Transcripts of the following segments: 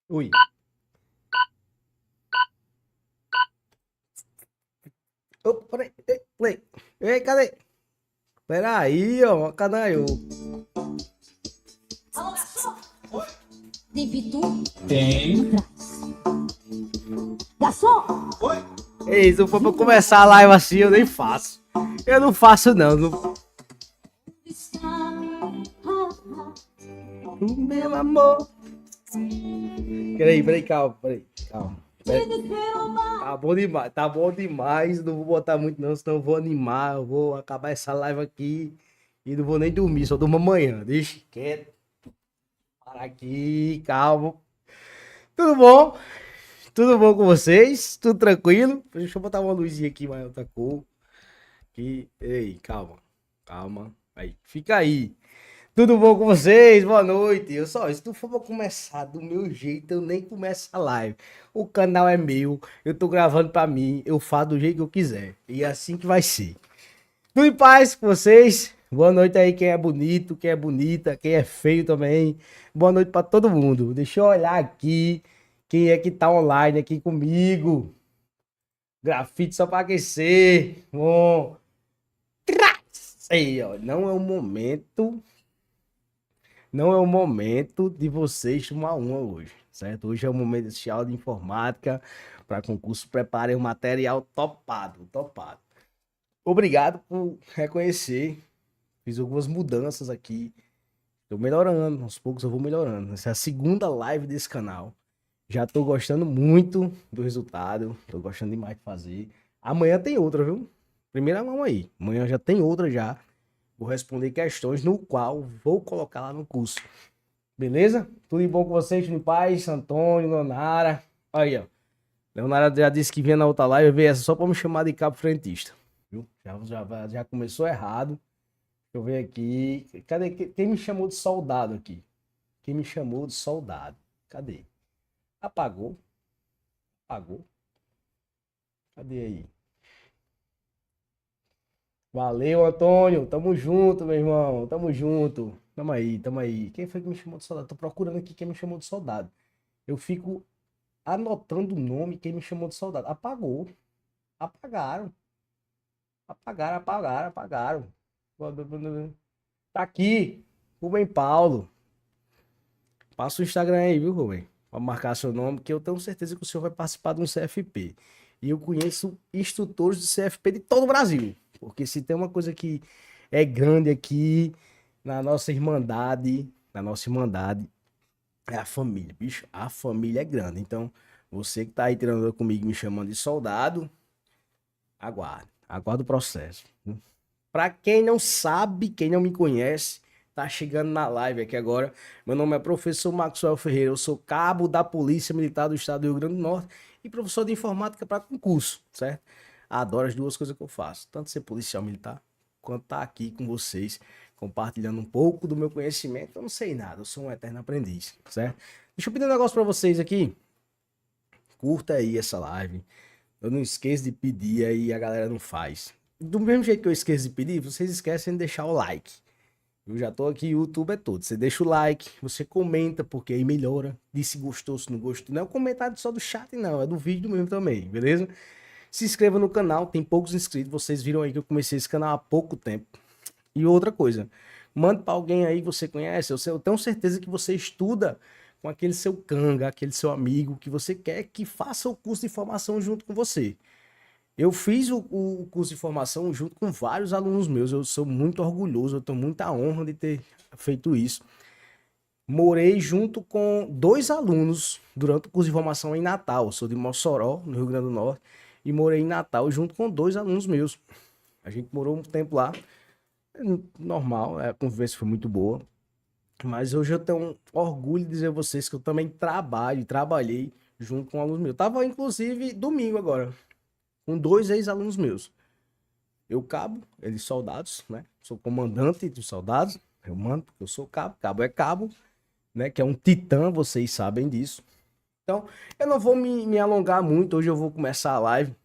Ui. Opa, peraí. Ei, play. Ei, cadê? Peraí, ó. Cadê eu? Alô, garçom? Tem pitu? Tem. Garçom? Ei, se for pra começar a live assim, eu nem faço. Eu não faço, não. Meu amor. Peraí, calma, calma. Tá bom demais. Não vou botar muito, não, senão eu vou animar. Eu vou acabar essa live aqui e não vou nem dormir, só durmo amanhã. Deixa quieto. Para aqui, calma. Tudo bom? Tudo bom com vocês? Tudo tranquilo? Deixa eu botar uma luzinha aqui, mais outra cor. Aqui. Ei, calma. Calma. Aí, fica aí. Tudo bom com vocês? Boa noite. Eu só, se tu for pra começar do meu jeito, eu nem começo a live. O canal é meu, eu tô gravando pra mim, eu faço do jeito que eu quiser. E é assim que vai ser. Tudo em paz com vocês? Boa noite aí, quem é bonito, quem é bonita, quem é feio também. Boa noite pra todo mundo. Deixa eu olhar aqui quem é que tá online aqui comigo. Grafite só pra aquecer. Bom. Aí, ó, não é o momento de vocês tomar uma hoje, certo? Hoje é o momento de aula de informática para concurso. Preparem o material topado, topado. Obrigado por reconhecer. Fiz algumas mudanças aqui. Tô melhorando, aos poucos eu vou melhorando. Essa é a segunda live desse canal. Já tô gostando muito do resultado. Tô gostando demais de fazer. Amanhã tem outra, viu? Primeira mão aí. Amanhã já tem outra já. Vou responder questões no qual vou colocar lá no curso. Beleza? Tudo de bom com vocês? Tudo em paz? Antônio, Leonara. Aí, ó. Leonara já disse que vinha na outra live, veio essa só pra me chamar de cabo frentista. Viu? Já começou errado. Deixa eu ver aqui. Cadê? Quem me chamou de soldado aqui? Quem me chamou de soldado? Cadê? Apagou? Apagou? Cadê aí? Valeu, Antônio. Tamo junto, meu irmão. Tamo junto. Tamo aí, tamo aí. Quem foi que me chamou de soldado? Tô procurando aqui quem me chamou de soldado. Eu fico anotando o nome, quem me chamou de soldado. Apagou. Apagaram. Apagaram. Tá aqui. Rubem Paulo. Passa o Instagram aí, viu, Rubem? Pra marcar seu nome, que eu tenho certeza que o senhor vai participar de um CFP. E eu conheço instrutores de CFP de todo o Brasil. Porque se tem uma coisa que é grande aqui na nossa irmandade, é a família, bicho. A família é grande. Então, você que tá aí treinando comigo me chamando de soldado, aguarde. Aguarde o processo. Pra quem não sabe, quem não me conhece, tá chegando na live aqui agora. Meu nome é professor Maxwell Ferreira. Eu sou cabo da Polícia Militar do Estado do Rio Grande do Norte e professor de informática para concurso, certo? Adoro as duas coisas que eu faço. Tanto ser policial militar, quanto estar aqui com vocês, compartilhando um pouco do meu conhecimento. Eu não sei nada, eu sou um eterno aprendiz, certo? Deixa eu pedir um negócio para vocês aqui. Curta aí essa live. Eu não esqueço de pedir aí, a galera não faz. Do mesmo jeito que eu esqueço de pedir, vocês esquecem de deixar o like. Eu já tô aqui, o YouTube é todo. Você deixa o like, você comenta, porque aí melhora. Diz se gostou, se não gostou. Não é um comentário só do chat, não. É do vídeo mesmo também, beleza? Se inscreva no canal, tem poucos inscritos. Vocês viram aí que eu comecei esse canal há pouco tempo. E outra coisa, manda pra alguém aí que você conhece. Eu tenho certeza que você estuda com aquele seu canga, aquele seu amigo que você quer que faça o curso de formação junto com você. Eu fiz o curso de formação junto com vários alunos meus. Eu sou muito orgulhoso, eu tenho muita honra de ter feito isso. Morei junto com dois alunos durante o curso de formação em Natal. Eu sou de Mossoró, no Rio Grande do Norte, e morei em Natal junto com dois alunos meus. A gente morou um tempo lá, normal, a convivência foi muito boa. Mas hoje eu tenho orgulho de dizer a vocês que eu também trabalhei junto com alunos meus. Tava inclusive domingo agora, com dois ex-alunos meus. Eu cabo, eles soldados, né? Sou comandante dos soldados, eu mando, porque eu sou cabo, cabo é cabo, né? Que é um titã, vocês sabem disso. Então, eu não vou me alongar muito, hoje eu vou começar a live,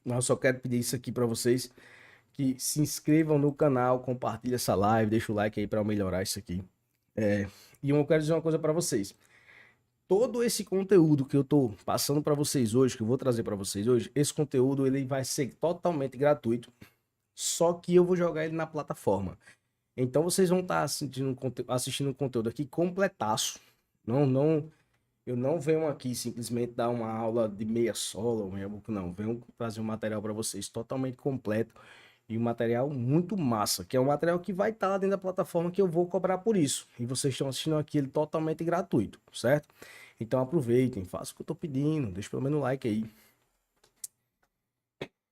mas eu só quero pedir isso aqui para vocês, que se inscrevam no canal, compartilhem essa live, deixa o like aí para melhorar isso aqui. E eu quero dizer uma coisa para vocês. todo esse conteúdo que eu tô passando para vocês hoje, que eu vou trazer para vocês hoje, esse conteúdo ele vai ser totalmente gratuito, só que eu vou jogar ele na plataforma. Então vocês vão estar assistindo um conteúdo aqui completaço. Eu não venho aqui simplesmente dar uma aula de meia sola ou meia boca, não. Venho trazer um material para vocês totalmente completo e um material muito massa, que é um material que vai estar lá dentro da plataforma que eu vou cobrar por isso. E vocês estão assistindo aqui ele totalmente gratuito, certo? Então aproveitem, façam o que eu tô pedindo, deixa pelo menos um like aí.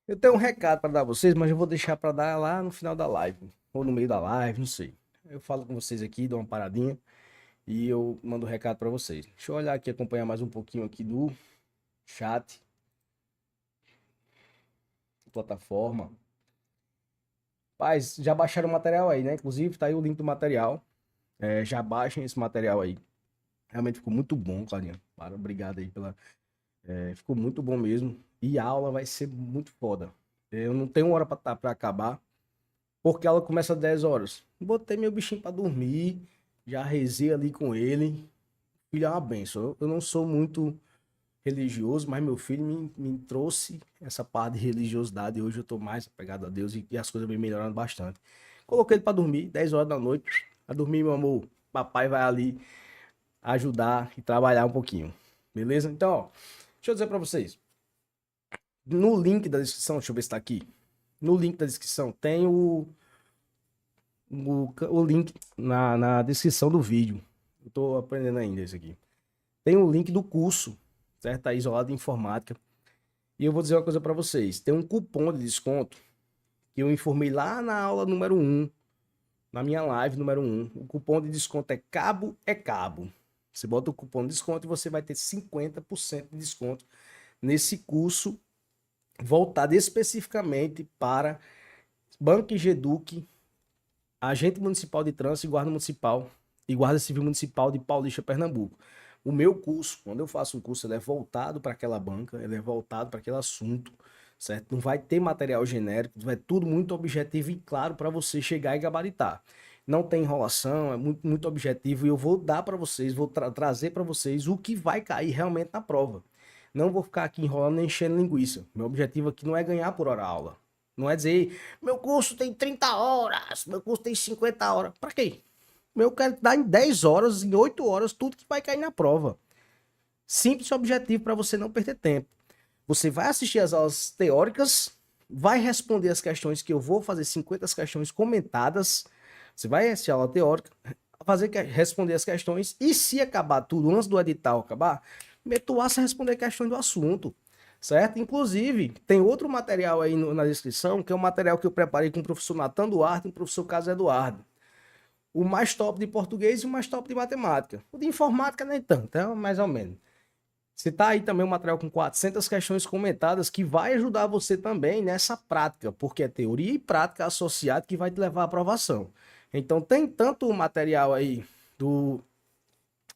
Eu tenho um recado para dar a vocês, mas eu vou deixar para dar lá no final da live, ou no meio da live, não sei. Eu falo com vocês aqui, dou uma paradinha e eu mando um recado para vocês. Deixa eu olhar aqui, acompanhar mais um pouquinho aqui do chat, plataforma. Paz, já baixaram o material aí, né? Inclusive, tá aí o link do material. Já baixem esse material aí. Realmente ficou muito bom, Clarinha. Obrigado aí pela. Ficou muito bom mesmo. E a aula vai ser muito foda. Eu não tenho hora pra acabar, porque a aula começa às 10 horas. Botei meu bichinho pra dormir, já rezei ali com ele. Filho é uma benção. Eu não sou muito religioso, mas meu filho me trouxe essa parte de religiosidade. E hoje eu tô mais apegado a Deus e as coisas vêm melhorando bastante. Coloquei ele pra dormir, 10 horas da noite. A dormir, meu amor. Papai vai ali ajudar e trabalhar um pouquinho. Beleza? Então, ó, deixa eu dizer pra vocês. No link da descrição, deixa eu ver se tá aqui. No link da descrição tem o link na descrição do vídeo. Eu tô aprendendo ainda isso aqui. Tem o link do curso, certo? Tá isolado de informática. E eu vou dizer uma coisa para vocês. Tem um cupom de desconto que eu informei lá na aula número 1, na minha live número 1. O cupom de desconto é Cabo é Cabo. Você bota o cupom de desconto e você vai ter 50% de desconto nesse curso voltado especificamente para Banco Geduc, agente municipal de trânsito e guarda civil municipal de Paulista, Pernambuco. O meu curso, quando eu faço um curso, ele é voltado para aquela banca, ele é voltado para aquele assunto, certo? Não vai ter material genérico, vai tudo muito objetivo e claro para você chegar e gabaritar. Não tem enrolação, é muito, muito objetivo e eu vou dar para vocês, vou trazer para vocês o que vai cair realmente na prova. Não vou ficar aqui enrolando nem enchendo linguiça. Meu objetivo aqui não é ganhar por hora aula. Não é dizer, meu curso tem 30 horas, meu curso tem 50 horas. Para quê? Eu quero dar em 10 horas, em 8 horas, tudo que vai cair na prova. Simples e objetivo para você não perder tempo. Você vai assistir as aulas teóricas, vai responder as questões que eu vou fazer 50 questões comentadas. Você vai assistir a aula teórica, responder as questões e se acabar tudo antes do edital acabar, metuar-se a responder questões do assunto. Certo? Inclusive, tem outro material aí na descrição, que é um material que eu preparei com o professor Natan Duarte e o professor Carlos Eduardo. O mais top de português e o mais top de matemática. O de informática nem tanto, é mais ou menos. Você tá aí também um material com 400 questões comentadas que vai ajudar você também nessa prática, porque é teoria e prática associada que vai te levar à aprovação. Então tem tanto o material aí do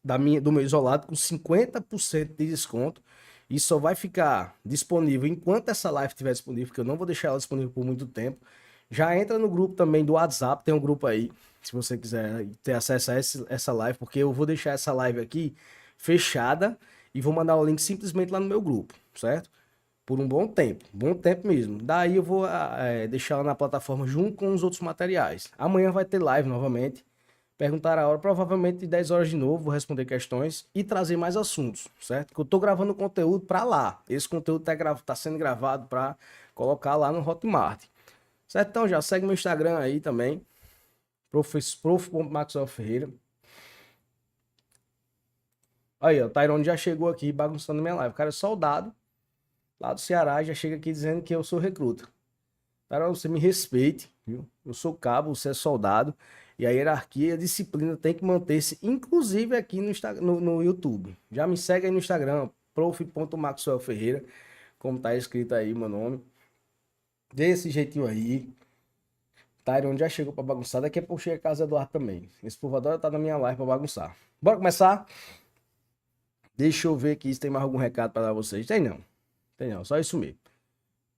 meu isolado com 50% de desconto e só vai ficar disponível enquanto essa live estiver disponível, porque eu não vou deixar ela disponível por muito tempo. Já entra no grupo também do WhatsApp, tem um grupo aí, se você quiser ter acesso a essa live, porque eu vou deixar essa live aqui fechada e vou mandar o link simplesmente lá no meu grupo, certo? Por um bom tempo mesmo. Daí eu vou deixar ela na plataforma junto com os outros materiais. Amanhã vai ter live novamente. Perguntar a hora, provavelmente 10 horas de novo, vou responder questões e trazer mais assuntos, certo? Que eu tô gravando conteúdo para lá. Esse conteúdo tá sendo gravado para colocar lá no Hotmart. Certo? Então já segue meu Instagram aí também. Prof.Maxwell Ferreira. Aí, ó, o Tyrone já chegou aqui bagunçando minha live. O cara é soldado lá do Ceará, já chega aqui dizendo que eu sou recruta. Tyrone, você me respeite, viu? Eu sou cabo, você é soldado. E a hierarquia e a disciplina tem que manter-se, inclusive aqui no YouTube. Já me segue aí no Instagram, prof.Maxwell Ferreira, como tá escrito aí meu nome. Desse jeitinho aí. Tyrone já chegou pra bagunçar. Daqui a pouco chega a casa do Eduardo também. Esse povo adora tá na minha live pra bagunçar. Bora começar? Deixa eu ver aqui se tem mais algum recado pra dar a vocês. Tem não. Tem não. Só isso mesmo.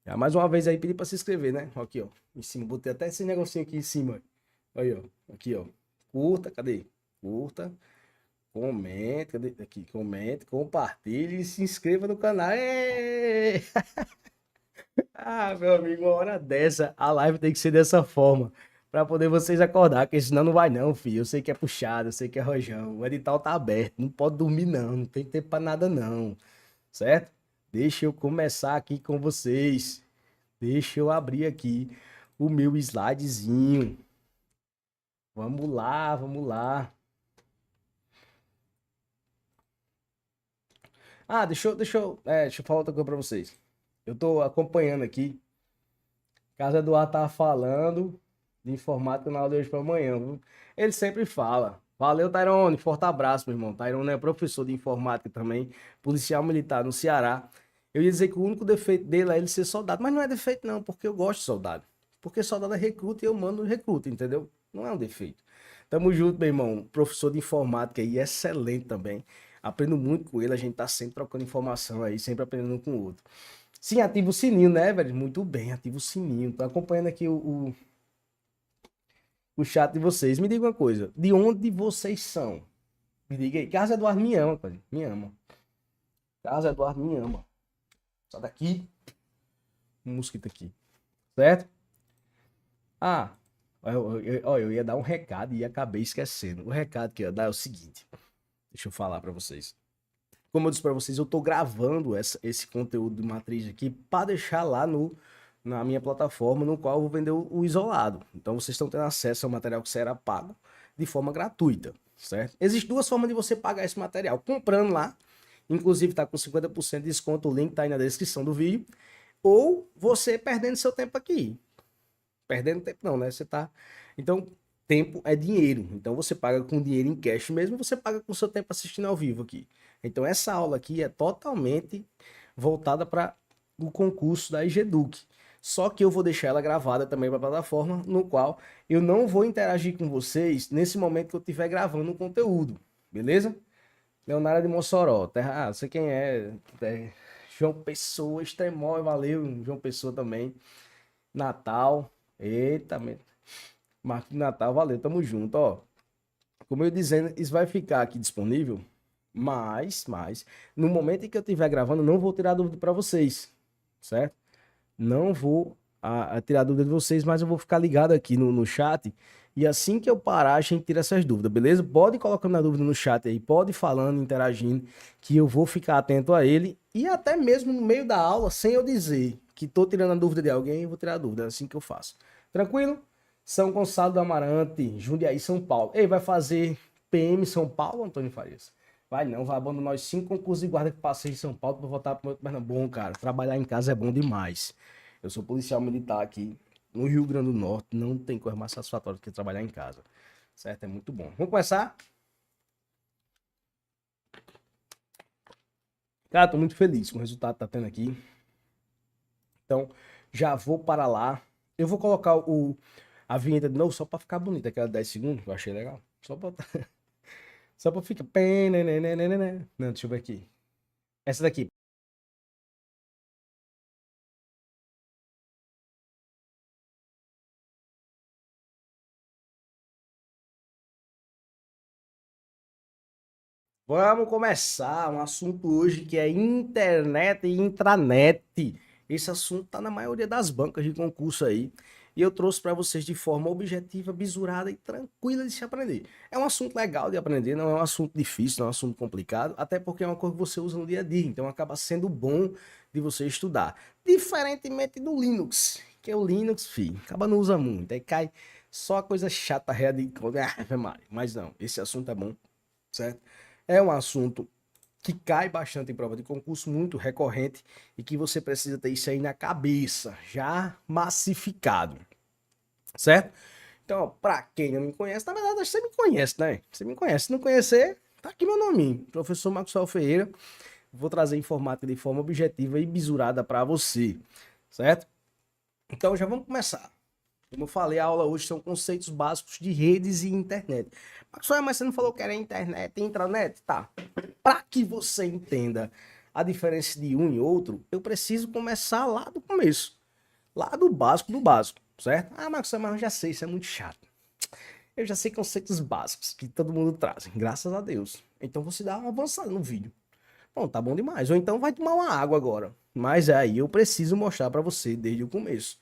Já mais uma vez aí pedi pra se inscrever, né? Aqui, ó. Em cima. Botei até esse negocinho aqui em cima. Aí, ó. Aqui, ó. Curta. Cadê? Curta. Comente, cadê? Aqui, comente, compartilhe e se inscreva no canal. Ê! Ah, meu amigo, uma hora dessa, a live tem que ser dessa forma. Pra poder vocês acordar, porque senão não vai não, filho. Eu sei que é puxado, eu sei que é rojão. O edital tá aberto, não pode dormir não, não tem tempo pra nada não, certo? Deixa eu começar aqui com vocês. Deixa eu abrir aqui o meu slidezinho. Vamos lá, vamos lá. Ah, deixa eu falar outra coisa pra vocês. Eu tô acompanhando aqui. Caso Eduardo tava falando de informática na aula de hoje pra amanhã, viu? Ele sempre fala. Valeu, Tairone. Forte abraço, meu irmão. Tairone é professor de informática também, policial militar no Ceará. Eu ia dizer que o único defeito dele é ele ser soldado, mas não é defeito não, porque eu gosto de soldado. Porque soldado é recruta e eu mando recruta, entendeu? Não é um defeito. Tamo junto, meu irmão. Professor de informática aí, excelente também. Aprendo muito com ele, a gente tá sempre trocando informação aí, sempre aprendendo um com o outro. Sim, ativa o sininho, né, velho? Muito bem, ativa o sininho. Tô acompanhando aqui o chat de vocês. Me diga uma coisa, de onde vocês são? Me diga aí. Carlos Eduardo me ama, pai. Me ama. Carlos Eduardo me ama. Sai daqui. Um mosquito aqui. Certo? Ah, eu ia dar um recado e acabei esquecendo. O recado que eu ia dar é o seguinte. Deixa eu falar pra vocês. Como eu disse pra vocês, eu tô gravando esse conteúdo de matriz aqui para deixar lá na minha plataforma, no qual eu vou vender o isolado. Então vocês estão tendo acesso ao material que será pago de forma gratuita, certo? Existem duas formas de você pagar esse material. Comprando lá, inclusive tá com 50% de desconto, o link tá aí na descrição do vídeo, ou você perdendo seu tempo aqui. Perdendo tempo não, né? Você tá... Então, tempo é dinheiro. Então, você paga com dinheiro em cash mesmo, você paga com seu tempo assistindo ao vivo aqui. Então, essa aula aqui é totalmente voltada para o concurso da EGEDUC. Só que eu vou deixar ela gravada também para a plataforma, no qual eu não vou interagir com vocês nesse momento que eu estiver gravando o conteúdo. Beleza? Leonardo de Mossoró. Terra... Ah, não sei quem é. João Pessoa, Extremói, valeu. João Pessoa também. Natal. Eita, Marco de Natal, valeu, tamo junto, ó. Como eu dizendo, isso vai ficar aqui disponível, mas, no momento em que eu estiver gravando, não vou tirar dúvida para vocês, certo? Não vou tirar dúvida de vocês, mas eu vou ficar ligado aqui no chat, e assim que eu parar, a gente tira essas dúvidas, beleza? Pode ir colocando a dúvida no chat aí, pode ir falando, interagindo, que eu vou ficar atento a ele, e até mesmo no meio da aula, sem eu dizer que tô tirando a dúvida de alguém, eu vou tirar a dúvida, é assim que eu faço. Tranquilo? São Gonçalo do Amarante, Jundiaí, São Paulo. Ei, vai fazer PM São Paulo, Antônio Farias? Vai não, vai abandonar os 5 concursos de guarda que passei em São Paulo para voltar para o Pernambuco, cara. Trabalhar em casa é bom demais. Eu sou policial militar aqui no Rio Grande do Norte, não tem coisa mais satisfatória do que trabalhar em casa. Certo? É muito bom. Vamos começar? Cara, tô muito feliz com o resultado que tá tendo aqui. Então, já vou para lá. Eu vou colocar a vinheta de novo só para ficar bonita, aquela 10 segundos, que eu achei legal. Só pra, só pra ficar. Não, deixa eu ver aqui. Essa daqui. Vamos começar um assunto hoje que é internet e intranet. Esse assunto tá na maioria das bancas de concurso aí. E eu trouxe para vocês de forma objetiva, bisurada e tranquila de se aprender. É um assunto legal de aprender, não é um assunto difícil, não é um assunto complicado, até porque é uma coisa que você usa no dia a dia, então acaba sendo bom de você estudar. Diferentemente do Linux, que é o Linux, filho, acaba não usa muito, aí cai só a coisa chata, de... Mas não, esse assunto é bom, certo? É um assunto que cai bastante em prova de concurso, muito recorrente, e que você precisa ter isso aí na cabeça, já massificado, certo? Então, para quem não me conhece, na verdade, você me conhece, né? Você me conhece. Se não conhecer, tá aqui meu nome, professor Maxwell Ferreira. Vou trazer informática de forma objetiva e bisurada para você, certo? Então, já vamos começar. Como eu falei, a aula hoje são conceitos básicos de redes e internet. Maxwell, mas você não falou que era internet e intranet? Tá. Para que você entenda a diferença de um e outro, eu preciso começar lá do começo. Lá do básico, certo? Ah, Maxwell, mas eu já sei, isso é muito chato. Eu já sei conceitos básicos que todo mundo traz, graças a Deus. Então você dá uma avançada no vídeo. Bom, tá bom demais. Ou então vai tomar uma água agora. Mas aí eu preciso mostrar para você desde o começo.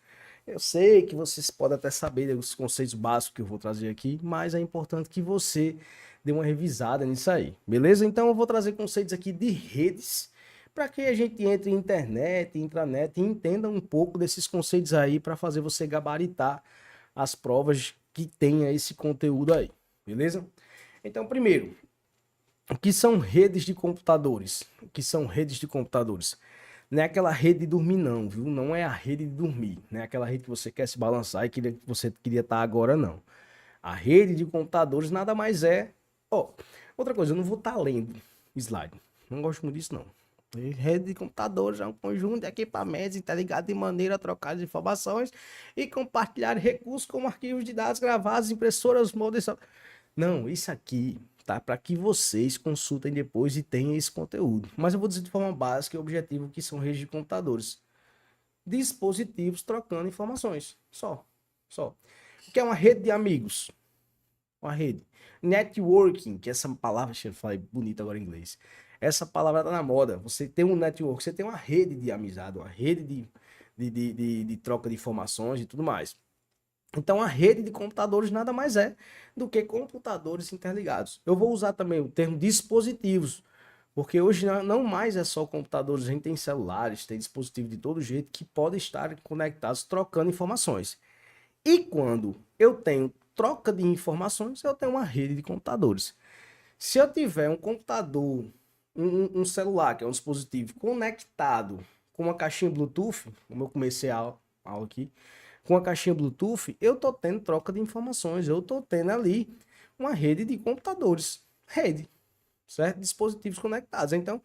Eu sei que vocês podem até saber os conceitos básicos que eu vou trazer aqui, mas é importante que você dê uma revisada nisso aí, beleza? Então eu vou trazer conceitos aqui de redes para que a gente entre em internet, intranet e entenda um pouco desses conceitos aí para fazer você gabaritar as provas que tenha esse conteúdo aí, beleza? Então, primeiro, o que são redes de computadores? O que são redes de computadores? Não é aquela rede de dormir não, viu? Não é a rede de dormir. Não é aquela rede que você quer se balançar e que você queria estar agora, não. A rede de computadores nada mais é... Ó, outra coisa, eu não vou estar lendo slide. Não gosto muito disso, não. Rede de computadores é um conjunto de equipamentos interligados de maneira a trocar as informações e compartilhar recursos como arquivos de dados gravados, impressoras, moldes... Não, isso aqui tá para que vocês consultem depois e tenham esse conteúdo. Mas eu vou dizer de forma básica e objetiva o que são redes de computadores. Dispositivos trocando informações. Só. O que é uma rede de amigos? Uma rede. Networking, que essa palavra, deixa eu falar bonita agora em inglês. Essa palavra tá na moda. Você tem um network, você tem uma rede de amizade, uma rede de troca de informações e tudo mais. Então, a rede de computadores nada mais é do que computadores interligados. Eu vou usar também o termo dispositivos, porque hoje não mais é só computadores, a gente tem celulares, tem dispositivos de todo jeito que podem estar conectados, trocando informações. E quando eu tenho troca de informações, eu tenho uma rede de computadores. Se eu tiver um computador, um celular, que é um dispositivo conectado com uma caixinha Bluetooth, como eu comecei a aula aqui, com a caixinha Bluetooth, eu tô tendo troca de informações, eu tô tendo ali uma rede de computadores, rede, certo? Dispositivos conectados. Então,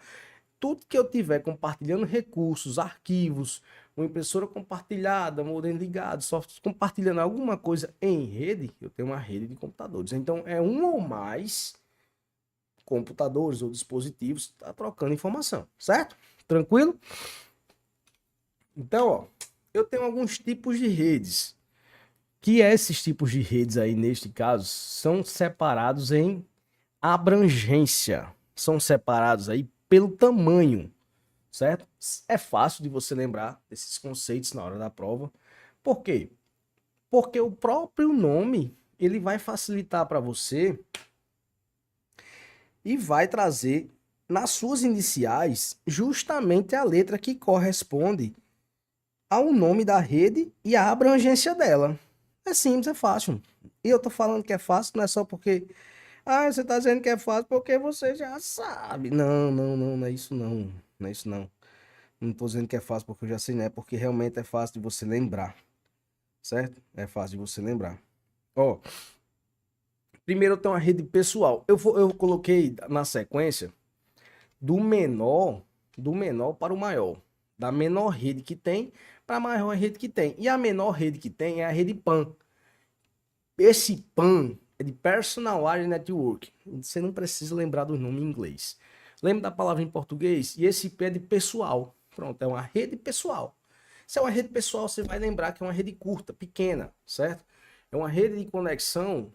tudo que eu tiver compartilhando recursos, arquivos, uma impressora compartilhada, modem ligado, software compartilhando alguma coisa em rede, eu tenho uma rede de computadores. Então, é um ou mais computadores ou dispositivos tá trocando informação, certo? Tranquilo? Então, ó, eu tenho alguns tipos de redes. Que esses tipos de redes aí, neste caso, são separados em abrangência. São separados aí pelo tamanho, certo? É fácil de você lembrar desses conceitos na hora da prova. Por quê? Porque o próprio nome, ele vai facilitar para você e vai trazer nas suas iniciais justamente a letra que corresponde ao nome da rede e à abrangência dela. É simples, é fácil. E eu tô falando que é fácil, não é só porque... Ah, você tá dizendo que é fácil porque você já sabe. Não é isso não. Não é isso não. Não tô dizendo que é fácil porque eu já sei, não é porque realmente é fácil de você lembrar. Certo? É fácil de você lembrar. Ó, primeiro eu tenho uma rede pessoal. Eu coloquei na sequência do menor para o maior. Da menor rede que tem para a maior rede que tem. E a menor rede que tem é a rede PAN. Esse PAN é de Personal Area Network. Você não precisa lembrar do nome em inglês. Lembra da palavra em português? E esse P é de pessoal. Pronto, é uma rede pessoal. Se é uma rede pessoal, você vai lembrar que é uma rede curta, pequena, certo? É uma rede de conexão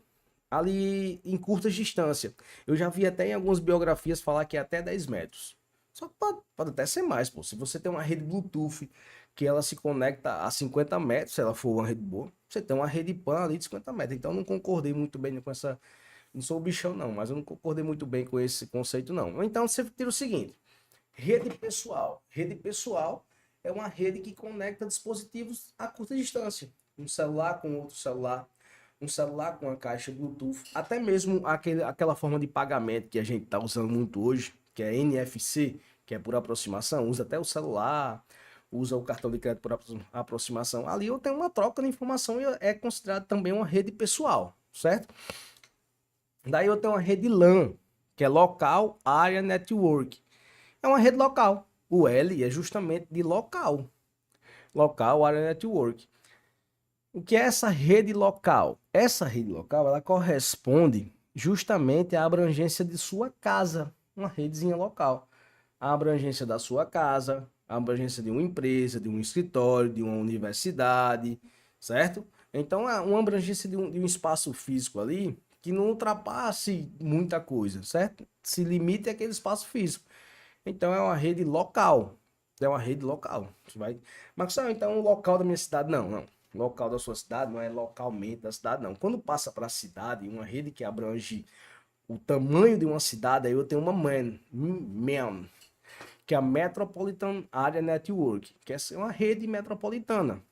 ali em curtas distâncias. Eu já vi até em algumas biografias falar que é até 10 metros. Só que pode até ser mais, pô. Se você tem uma rede Bluetooth que ela se conecta a 50 metros, se ela for uma rede boa, você tem uma rede PAN ali de 50 metros. Então eu não concordei muito bem com essa... Não sou bichão não, mas eu não concordei muito bem com esse conceito não. Então você tira o seguinte, rede pessoal. Rede pessoal é uma rede que conecta dispositivos a curta distância. Um celular com outro celular, um celular com a caixa Bluetooth, até mesmo aquela forma de pagamento que a gente está usando muito hoje, que é NFC, que é por aproximação, usa até o celular, usa o cartão de crédito por aproximação. Ali eu tenho uma troca de informação e é considerado também uma rede pessoal, certo? Daí eu tenho uma rede LAN, que é Local Area Network. É uma rede local. O L é justamente de local. Local Area Network. O que é essa rede local? Essa rede local, ela corresponde justamente à abrangência de sua casa, uma redezinha local. A abrangência da sua casa, a abrangência de uma empresa, de um escritório, de uma universidade, certo? Então, é uma abrangência de um espaço físico ali que não ultrapasse muita coisa, certo? Se limite àquele espaço físico. Então, é uma rede local. É uma rede local. Você vai... Marcelo, então, o local da minha cidade, não, não. O local da sua cidade não é localmente da cidade, não. Quando passa para a cidade, uma rede que abrange o tamanho de uma cidade, aí eu tenho uma MEM, que é a Metropolitan Area Network, que é uma rede metropolitana.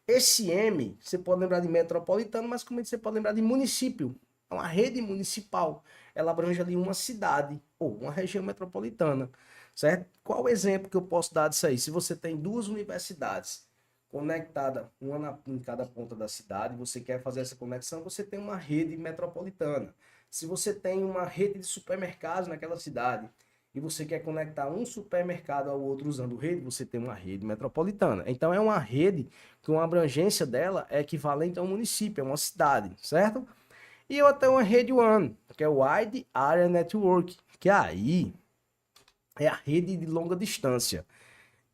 Esse M, você pode lembrar de metropolitano, mas como você pode lembrar de município. É uma rede municipal. Ela abrange ali uma cidade ou uma região metropolitana, certo? Qual o exemplo que eu posso dar disso aí? Se você tem duas universidades conectadas, em cada ponta da cidade, você quer fazer essa conexão, você tem uma rede metropolitana. Se você tem uma rede de supermercados naquela cidade, e você quer conectar um supermercado ao outro usando rede, você tem uma rede metropolitana. Então é uma rede que uma abrangência dela é equivalente a um município, a uma cidade, certo? E eu tenho uma rede WAN, que é o Wide Area Network, que aí é a rede de longa distância.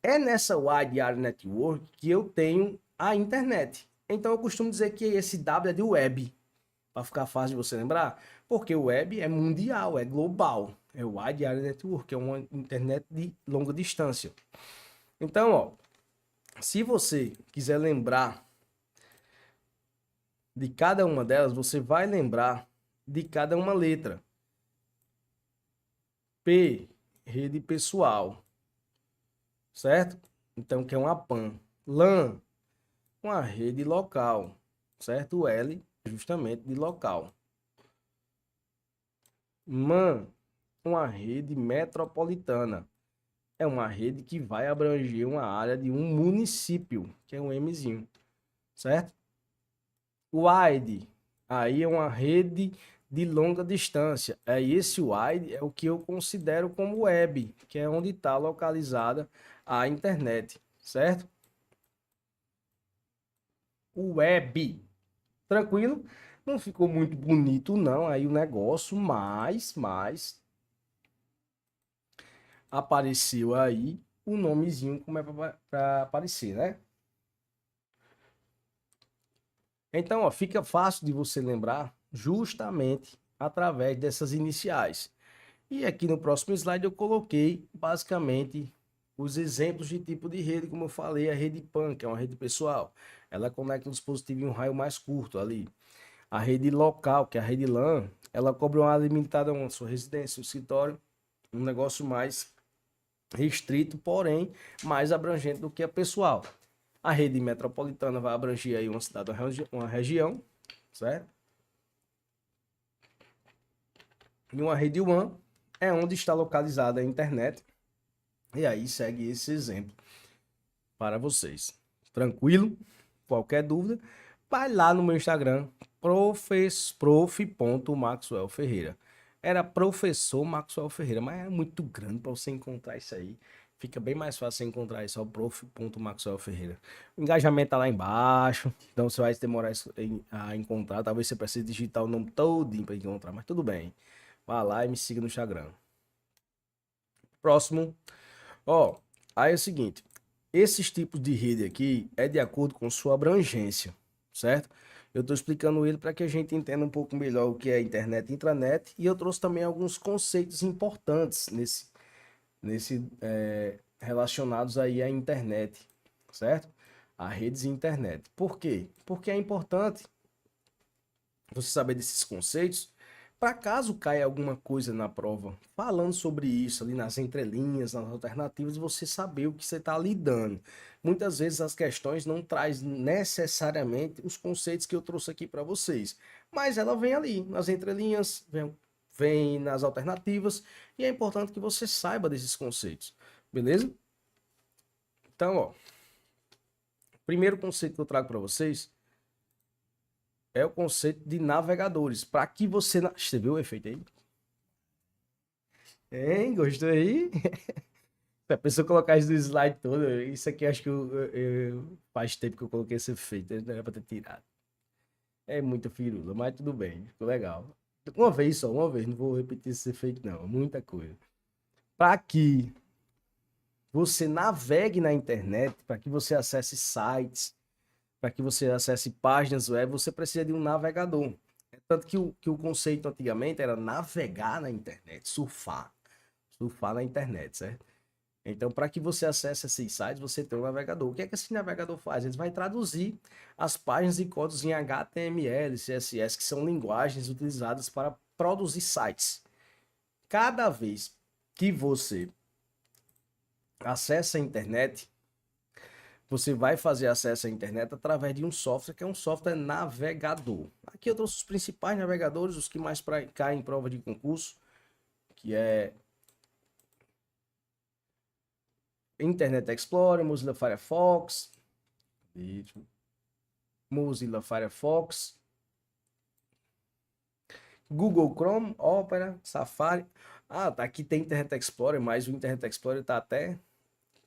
É nessa Wide Area Network que eu tenho a internet. Então eu costumo dizer que esse W é de web, para ficar fácil de você lembrar, porque o web é mundial, é global. É o Wide Area Network, é uma internet de longa distância. Então, ó, se você quiser lembrar de cada uma delas, você vai lembrar de cada uma letra. P, rede pessoal, certo? Então, que é uma PAN. LAN, uma rede local, certo? O L, justamente de local. MAN, uma rede metropolitana. É uma rede que vai abranger uma área de um município, que é um Mzinho, certo? Wide, aí é uma rede de longa distância. Aí esse wide é o que eu considero como web, que é onde está localizada a internet, certo? O web, tranquilo? Não ficou muito bonito não aí o negócio, mas apareceu aí o nomezinho como é para aparecer, né? Então, ó, fica fácil de você lembrar justamente através dessas iniciais. E aqui no próximo slide eu coloquei basicamente os exemplos de tipo de rede, como eu falei, a rede PAN, que é uma rede pessoal. Ela conecta um dispositivo em um raio mais curto ali. A rede local, que é a rede LAN, ela cobre uma área limitada a uma sua residência, um escritório, um negócio mais restrito, porém mais abrangente do que a pessoal. A rede metropolitana vai abranger aí uma cidade, uma região, certo? E uma rede WAN é onde está localizada a internet. E aí segue esse exemplo para vocês. Tranquilo? Qualquer dúvida, vai lá no meu Instagram, prof.maxwellferreira. Era professor Maxwell Ferreira, mas é muito grande para você encontrar isso aí. Fica bem mais fácil você encontrar isso, ó, prof.maxwellferreira. O engajamento tá lá embaixo, então você vai demorar a encontrar. Talvez você precise digitar o nome todinho para encontrar, mas tudo bem. Vá lá e me siga no Instagram. Próximo. Ó, aí é o seguinte. Esses tipos de rede aqui é de acordo com sua abrangência, certo? Eu estou explicando ele para que a gente entenda um pouco melhor o que é internet e intranet, e eu trouxe também alguns conceitos importantes relacionados aí à internet, certo? A redes e internet. Por quê? Porque é importante você saber desses conceitos, para caso caia alguma coisa na prova falando sobre isso ali nas entrelinhas, nas alternativas, você saber o que você está lidando. Muitas vezes as questões não trazem necessariamente os conceitos que eu trouxe aqui para vocês, mas ela vem ali nas entrelinhas, vem nas alternativas, e é importante que você saiba desses conceitos, beleza? Então, ó, primeiro conceito que eu trago para vocês é o conceito de navegadores. Para que você... Você viu o efeito aí? Hein? Gostou aí? Se a pessoa colocar isso no slide todo, isso aqui acho que faz tempo que eu coloquei esse efeito, não era pra ter tirado. É muita firula, mas tudo bem, ficou legal. Uma vez só, uma vez, não vou repetir esse efeito não, muita coisa. Para que você navegue na internet, para que você acesse sites, para que você acesse páginas web, você precisa de um navegador. Tanto que o conceito antigamente era navegar na internet, surfar na internet, certo? Então, para que você acesse esses sites, você tem um navegador. O que é que esse navegador faz? Ele vai traduzir as páginas e códigos em HTML, CSS, que são linguagens utilizadas para produzir sites. Cada vez que você acessa a internet, você vai fazer acesso à internet através de um software que é um software navegador. Aqui eu trouxe os principais navegadores, os que mais caem em prova de concurso, que é Internet Explorer, Mozilla Firefox, Mozilla Firefox, Google Chrome, Opera, Safari. Ah, tá, aqui tem Internet Explorer, mas o Internet Explorer tá até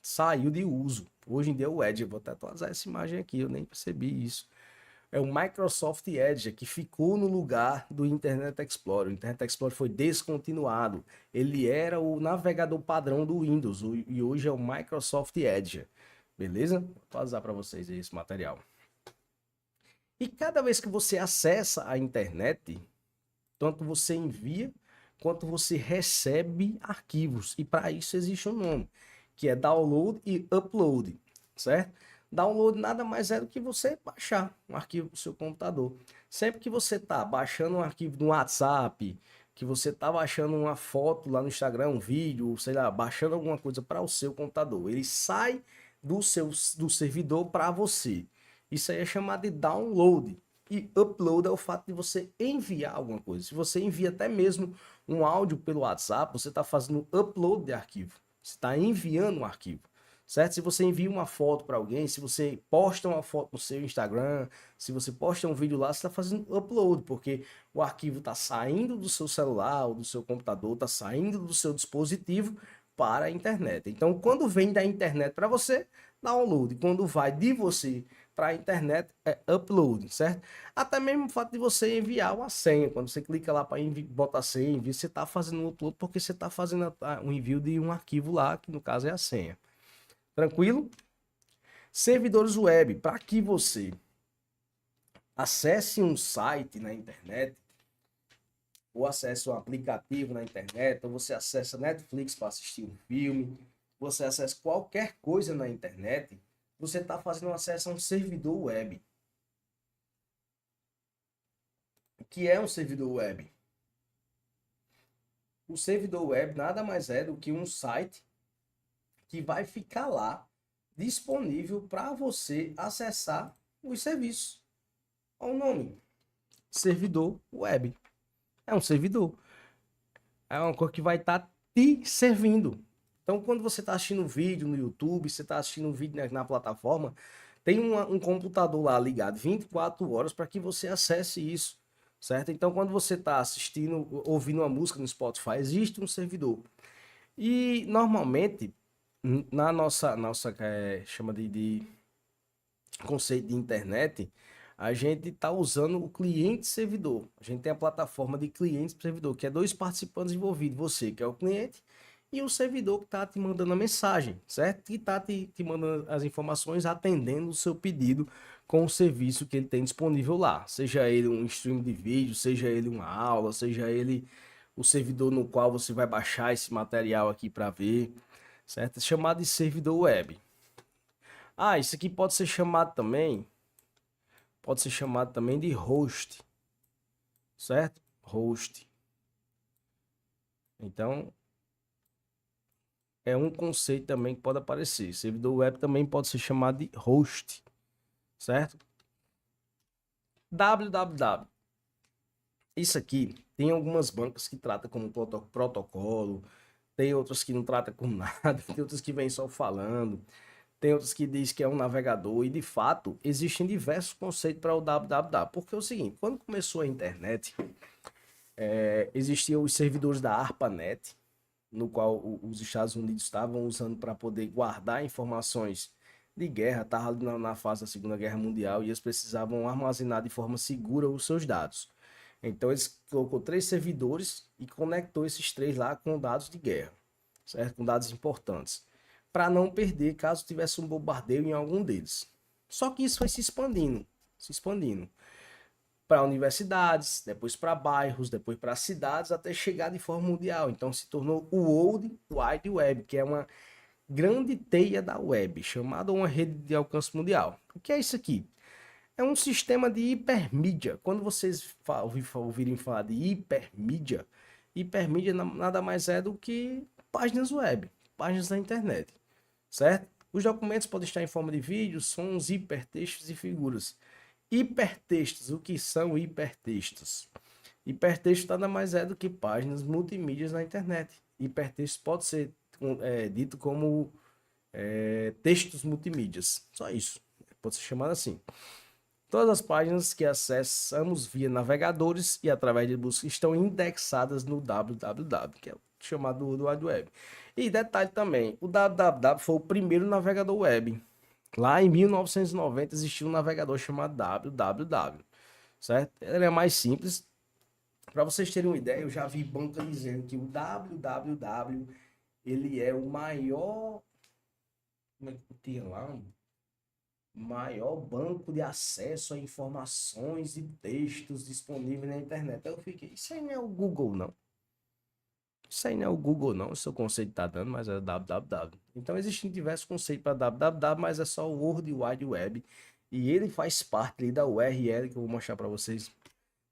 saiu de uso. Hoje em dia o Edge, eu vou até atualizar essa imagem aqui, eu nem percebi isso. É o Microsoft Edge, que ficou no lugar do Internet Explorer. O Internet Explorer foi descontinuado. Ele era o navegador padrão do Windows e hoje é o Microsoft Edge. Beleza? Vou atualizar para vocês esse material. E cada vez que você acessa a internet, tanto você envia quanto você recebe arquivos. E para isso existe um nome, que é download e upload, certo? Download nada mais é do que você baixar um arquivo do seu computador. Sempre que você está baixando um arquivo no WhatsApp, que você está baixando uma foto lá no Instagram, um vídeo, sei lá, baixando alguma coisa para o seu computador, ele sai do servidor para você. Isso aí é chamado de download. E upload é o fato de você enviar alguma coisa. Se você envia até mesmo um áudio pelo WhatsApp, você está fazendo upload de arquivo. Você está enviando um arquivo, certo? Se você envia uma foto para alguém, se você posta uma foto no seu Instagram, se você posta um vídeo lá, você está fazendo upload, porque o arquivo está saindo do seu celular ou do seu computador, está saindo do seu dispositivo para a internet. Então, quando vem da internet para você, download. Quando vai de você para a internet, é upload, certo? Até mesmo o fato de você enviar uma senha. Quando você clica lá para botar senha, envio, você está fazendo um upload porque você está fazendo um envio de um arquivo lá, que no caso é a senha. Tranquilo? Servidores web, para que você acesse um site na internet, ou acesse um aplicativo na internet, ou você acessa Netflix para assistir um filme, você acessa qualquer coisa na internet, você está fazendo acesso a um servidor web. O que é um servidor web? O servidor web nada mais é do que um site que vai ficar lá disponível para você acessar os serviços. Olha o nome: servidor web. É um servidor. É uma coisa que vai estar te servindo. Então, quando você está assistindo um vídeo no YouTube, você está assistindo um vídeo na plataforma, tem um computador lá ligado 24 horas para que você acesse isso, certo? Então, quando você está assistindo, ouvindo uma música no Spotify, existe um servidor. E, normalmente, na nossa chama de conceito de internet, a gente está usando o cliente-servidor. A gente tem a plataforma de cliente-servidor, que é dois participantes envolvidos. Você, que é o cliente, e o servidor que está te mandando a mensagem, certo? E está te mandando as informações, atendendo o seu pedido com o serviço que ele tem disponível lá. Seja ele um stream de vídeo, seja ele uma aula, seja ele o servidor no qual você vai baixar esse material aqui para ver, certo? É chamado de servidor web. Ah, isso aqui pode ser chamado também de host, certo? Host. Então, é um conceito também que pode aparecer. Servidor web também pode ser chamado de host, certo? www. Isso aqui tem algumas bancas que tratam como protocolo, tem outras que não tratam com nada, tem outras que vêm só falando, tem outras que diz que é um navegador, e de fato existem diversos conceitos para o www. Porque é o seguinte, quando começou a internet, existiam os servidores da ARPANET, no qual os Estados Unidos estavam usando para poder guardar informações de guerra, estava na fase da Segunda Guerra Mundial, e eles precisavam armazenar de forma segura os seus dados. Então eles colocou 3 servidores e conectou esses 3 lá com dados de guerra, certo? Com dados importantes, para não perder caso tivesse um bombardeio em algum deles. Só que isso foi se expandindo para universidades, depois para bairros, depois para cidades, até chegar de forma mundial. Então se tornou o World Wide Web, que é uma grande teia da web, chamada uma rede de alcance mundial. O que é isso aqui? É um sistema de hipermídia. Quando vocês ouvirem falar de hipermídia, hipermídia nada mais é do que páginas web, páginas da internet, certo? Os documentos podem estar em forma de vídeos, sons, hipertextos e figuras. Hipertextos, o que são hipertextos? Hipertexto nada mais é do que páginas multimídias na internet. Hipertexto pode ser dito como textos multimídias, só isso, pode ser chamado assim. Todas as páginas que acessamos via navegadores e através de busca estão indexadas no www, que é o chamado World Wide Web. E detalhe também, o www foi o primeiro navegador web. Lá em 1990 existiu um navegador chamado www, certo? Ele é mais simples. Para vocês terem uma ideia, eu já vi banca dizendo que o www ele é o maior, como é que tinha lá? Maior banco de acesso a informações e textos disponíveis na internet. Aí eu fiquei, isso aí não é o Google, não. Isso aí não é o Google, não. O seu conceito tá dando, mas é www. Então existem diversos conceitos para www, mas é só o World Wide Web. E ele faz parte ali da URL que eu vou mostrar para vocês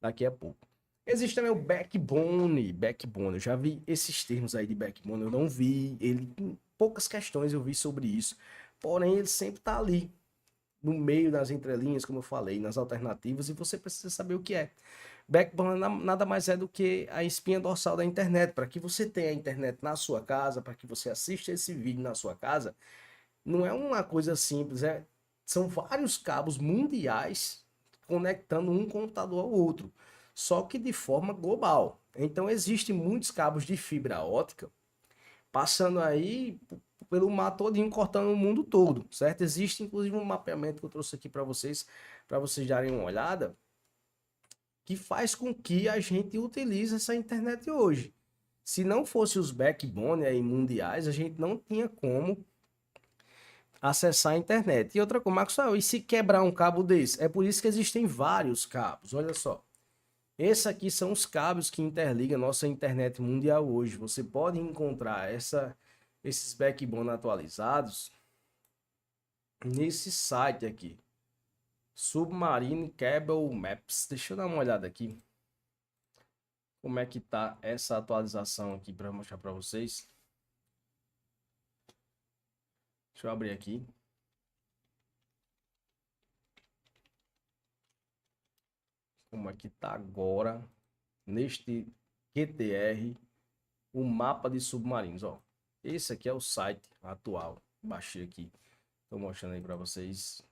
daqui a pouco. Existe também o backbone. Backbone. Eu já vi esses termos aí de backbone. Eu não vi. Ele, em poucas questões eu vi sobre isso. Porém, ele sempre tá ali no meio das entrelinhas, como eu falei, nas alternativas, e você precisa saber o que é. Backbone nada mais é do que a espinha dorsal da internet. Para que você tenha a internet na sua casa, para que você assista esse vídeo na sua casa, não é uma coisa simples, são vários cabos mundiais conectando um computador ao outro, só que de forma global. Então existem muitos cabos de fibra ótica passando aí pelo mar todinho, cortando o mundo todo, certo? Existe inclusive um mapeamento que eu trouxe aqui para vocês darem uma olhada, que faz com que a gente utilize essa internet hoje. Se não fosse os backbone aí mundiais, a gente não tinha como acessar a internet. E outra coisa, Marcos, e se quebrar um cabo desse? É por isso que existem vários cabos, olha só. Esses aqui são os cabos que interligam a nossa internet mundial hoje. Você pode encontrar esses backbone atualizados nesse site aqui. Submarine Cable Maps. Deixa eu dar uma olhada aqui. Como é que tá essa atualização aqui para mostrar para vocês. Deixa eu abrir aqui. Como é que tá agora neste QTR o mapa de submarinos, ó. Esse aqui é o site atual. Baixei aqui. Tô mostrando aí para vocês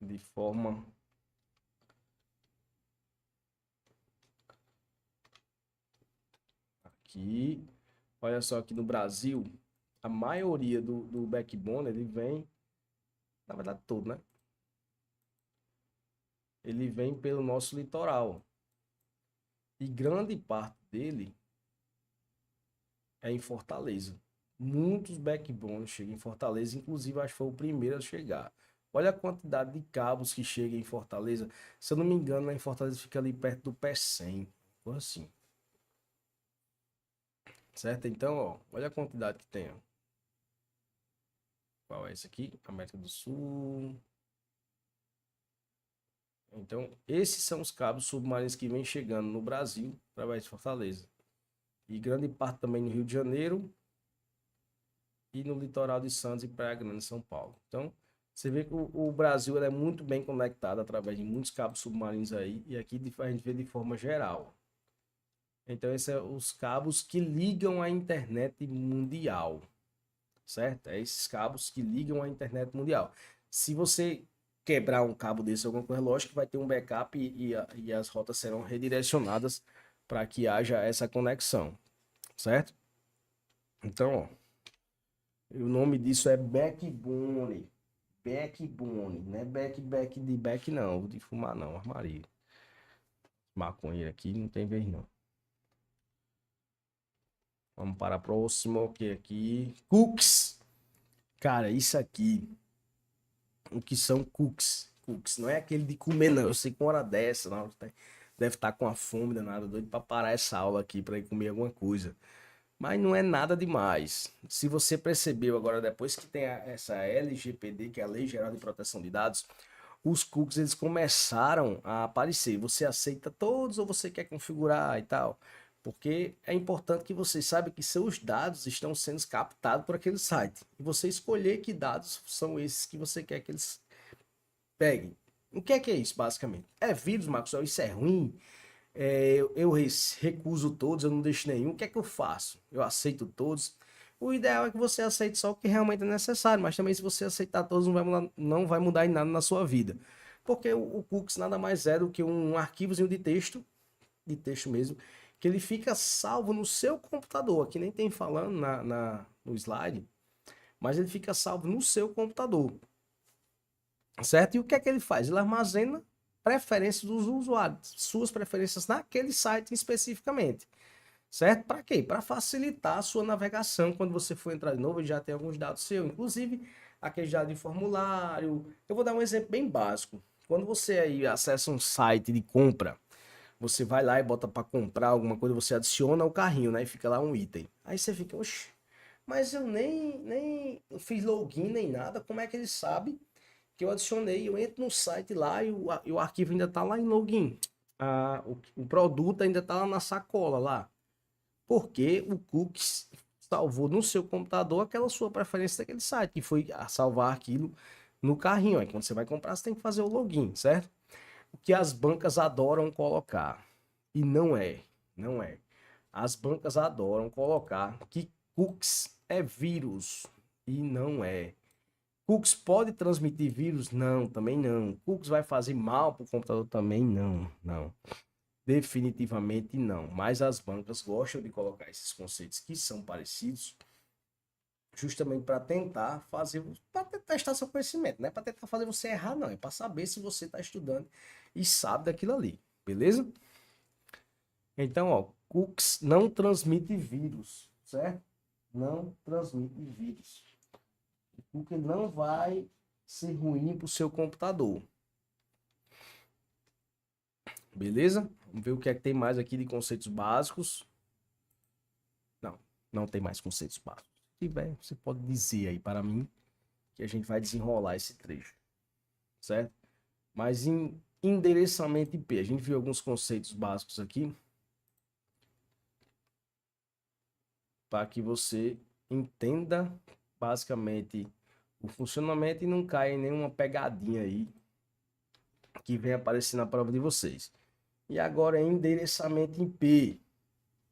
de forma aqui. Olha só, aqui no Brasil, a maioria do backbone, ele vem, na verdade todo, né? Ele vem pelo nosso litoral. E grande parte dele é em Fortaleza. Muitos backbones chegam em Fortaleza, inclusive acho que foi o primeiro a chegar. Olha a quantidade de cabos que chegam em Fortaleza. Se eu não me engano, lá em Fortaleza fica ali perto do P100, ou assim. Certo? Então, ó, olha a quantidade que tem, ó. Qual é esse aqui? América do Sul. Então, esses são os cabos submarinos que vêm chegando no Brasil através de Fortaleza. E grande parte também no Rio de Janeiro e no litoral de Santos e Praia Grande, São Paulo. Então, você vê que o Brasil é muito bem conectado através de muitos cabos submarinos aí. E aqui a gente vê de forma geral. Então, esses são os cabos que ligam a internet mundial. Certo? É esses cabos que ligam a internet mundial. Se você quebrar um cabo desse, alguma coisa, lógico que vai ter um backup e as rotas serão redirecionadas para que haja essa conexão, certo? Então, ó, o nome disso é backbone. Backbone, não é back de back não, de fumar não, armaria. Maconha aqui não tem vez não. Vamos para a próxima, que aqui. Cookies. Cara, isso aqui o que são cookies. Cookies não é aquele de comer, não. Eu sei que uma hora dessa, não, deve estar com a fome danada, doido para parar essa aula aqui para ir comer alguma coisa. Mas não é nada demais. Se você percebeu agora, depois que tem essa LGPD, que é a Lei Geral de Proteção de Dados, os cookies eles começaram a aparecer. Você aceita todos ou você quer configurar e tal? Porque é importante que você saiba que seus dados estão sendo captados por aquele site. E você escolher que dados são esses que você quer que eles peguem. O que é isso, basicamente? É vírus, Marcos? Isso é ruim? Eu recuso todos, eu não deixo nenhum. O que é que eu faço? Eu aceito todos. O ideal é que você aceite só o que realmente é necessário, mas também se você aceitar todos, não vai mudar em nada na sua vida. Porque o cookies nada mais é do que um arquivozinho de texto mesmo, que ele fica salvo no seu computador. Aqui nem tem falando no slide, mas ele fica salvo no seu computador. Certo? E o que é que ele faz? Ele armazena preferências dos usuários, suas preferências naquele site especificamente. Certo? Para quê? Para facilitar a sua navegação quando você for entrar de novo, já tem alguns dados seus, inclusive aqueles dados de formulário. Eu vou dar um exemplo bem básico. Quando você aí acessa um site de compra, você vai lá e bota para comprar alguma coisa, você adiciona o carrinho, né? E fica lá um item. Aí você fica, oxe, mas eu nem fiz login nem nada, como é que ele sabe que eu adicionei? Eu entro no site lá e o arquivo ainda tá lá em login. O produto ainda tá lá na sacola lá. Porque o cookies salvou no seu computador aquela sua preferência daquele site, que foi salvar aquilo no carrinho. Aí quando você vai comprar, você tem que fazer o login, certo? O que as bancas adoram colocar. E não é. As bancas adoram colocar que cookies é vírus. E não é. Cookies pode transmitir vírus? Não, também não. Cookies vai fazer mal para o computador? Também não, não. Definitivamente não. Mas as bancas gostam de colocar esses conceitos que são parecidos, justamente para tentar fazer, para testar seu conhecimento, não é para tentar fazer você errar, não. É para saber se você está estudando e sabe daquilo ali, beleza? Então, ó, cookies não transmite vírus, certo? Não transmite vírus. O cookie não vai ser ruim para o seu computador. Beleza? Vamos ver o que é que tem mais aqui de conceitos básicos. Não, não tem mais conceitos básicos. Se tiver, você pode dizer aí para mim que a gente vai desenrolar esse trecho, certo? Mas em endereçamento IP, a gente viu alguns conceitos básicos aqui para que você entenda basicamente o funcionamento e não caia em nenhuma pegadinha aí que vem aparecer na prova de vocês. E agora é endereçamento IP.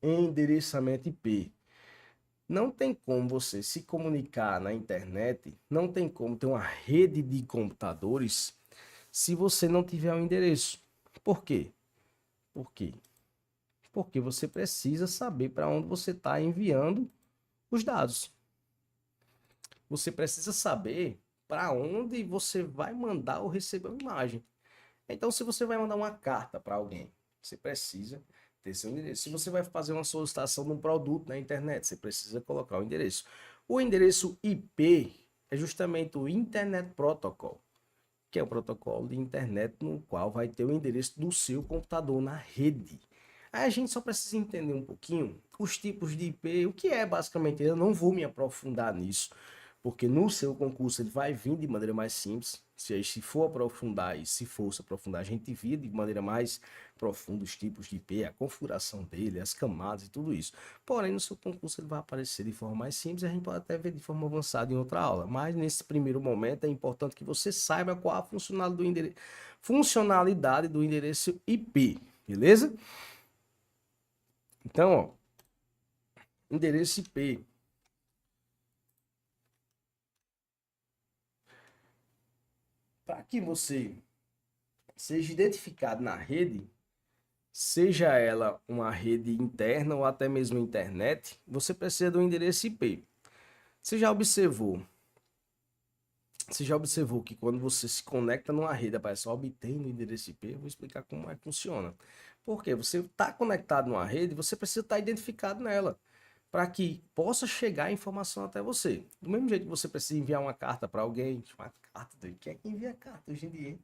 Endereçamento IP. Não tem como você se comunicar na internet, não tem como ter uma rede de computadores se você não tiver um endereço. Por quê? Por quê? Porque você precisa saber para onde você está enviando os dados. Você precisa saber para onde você vai mandar ou receber uma imagem. Então, se você vai mandar uma carta para alguém, você precisa ter seu endereço. Se você vai fazer uma solicitação de um produto na internet, você precisa colocar o endereço. O endereço IP é justamente o Internet Protocol, que é o protocolo de internet no qual vai ter o endereço do seu computador na rede. Aí a gente só precisa entender um pouquinho os tipos de IP, o que é basicamente. Eu não vou me aprofundar nisso, porque no seu concurso ele vai vir de maneira mais simples. Se for aprofundar e se fosse aprofundar, a gente via de maneira mais profunda os tipos de IP, a configuração dele, as camadas e tudo isso. Porém, no seu concurso ele vai aparecer de forma mais simples e a gente pode até ver de forma avançada em outra aula. Mas nesse primeiro momento é importante que você saiba qual a funcionalidade do endereço IP, beleza? Então, ó, endereço IP. Para que você seja identificado na rede, seja ela uma rede interna ou até mesmo internet, você precisa do endereço IP. Você já observou? Você já observou que quando você se conecta numa rede, aparece só obtém o endereço IP? Eu vou explicar como é que funciona. Porque você está conectado numa rede, você precisa estar identificado nela. para que possa chegar a informação até você. Do mesmo jeito que você precisa enviar uma carta para alguém, uma carta, quem é que envia carta hoje em dia, hein?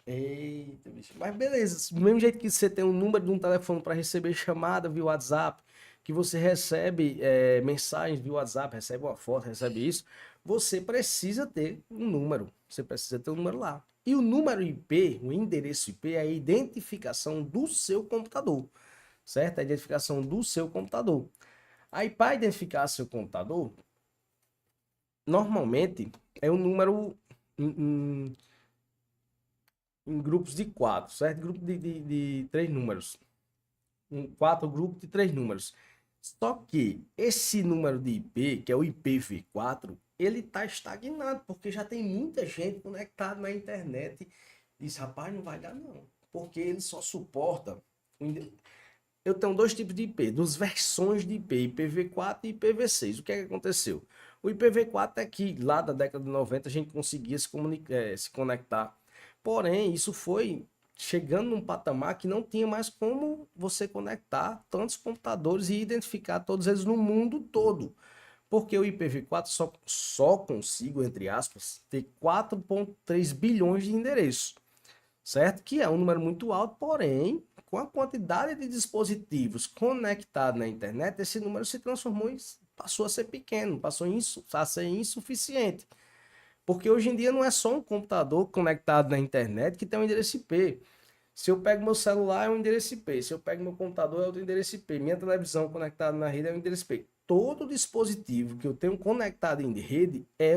Eita, bicho. Mas beleza, do mesmo jeito que você tem um número de um telefone para receber chamada via WhatsApp, que você recebe mensagens via WhatsApp, recebe uma foto, recebe isso, você precisa ter um número. Você precisa ter um número lá. E o número IP, o endereço IP, é a identificação do seu computador, certo? A identificação do seu computador. Aí, para identificar seu computador, normalmente é um número em grupos de 4, certo? Grupo de 3 números. 4 grupos de 3 números. Só que esse número de IP, que é o IPv4, ele está estagnado, porque já tem muita gente conectada na internet. Diz, rapaz, não vai dar não. Porque ele só suporta. Eu tenho dois tipos de IP, duas versões de IP, IPv4 e IPv6. O que é que aconteceu? O IPv4 é que lá da década de 90 a gente conseguia se conectar. Porém, isso foi chegando num patamar que não tinha mais como você conectar tantos computadores e identificar todos eles no mundo todo. Porque o IPv4 só consigo, entre aspas, ter 4,3 bilhões de endereços, certo? Que é um número muito alto, porém, com a quantidade de dispositivos conectados na internet, esse número se transformou passou a ser pequeno, passou a ser insuficiente. Porque hoje em dia não é só um computador conectado na internet que tem um endereço IP. Se eu pego meu celular, é um endereço IP. Se eu pego meu computador, é outro endereço IP. Minha televisão conectada na rede é um endereço IP. Todo dispositivo que eu tenho conectado em rede tem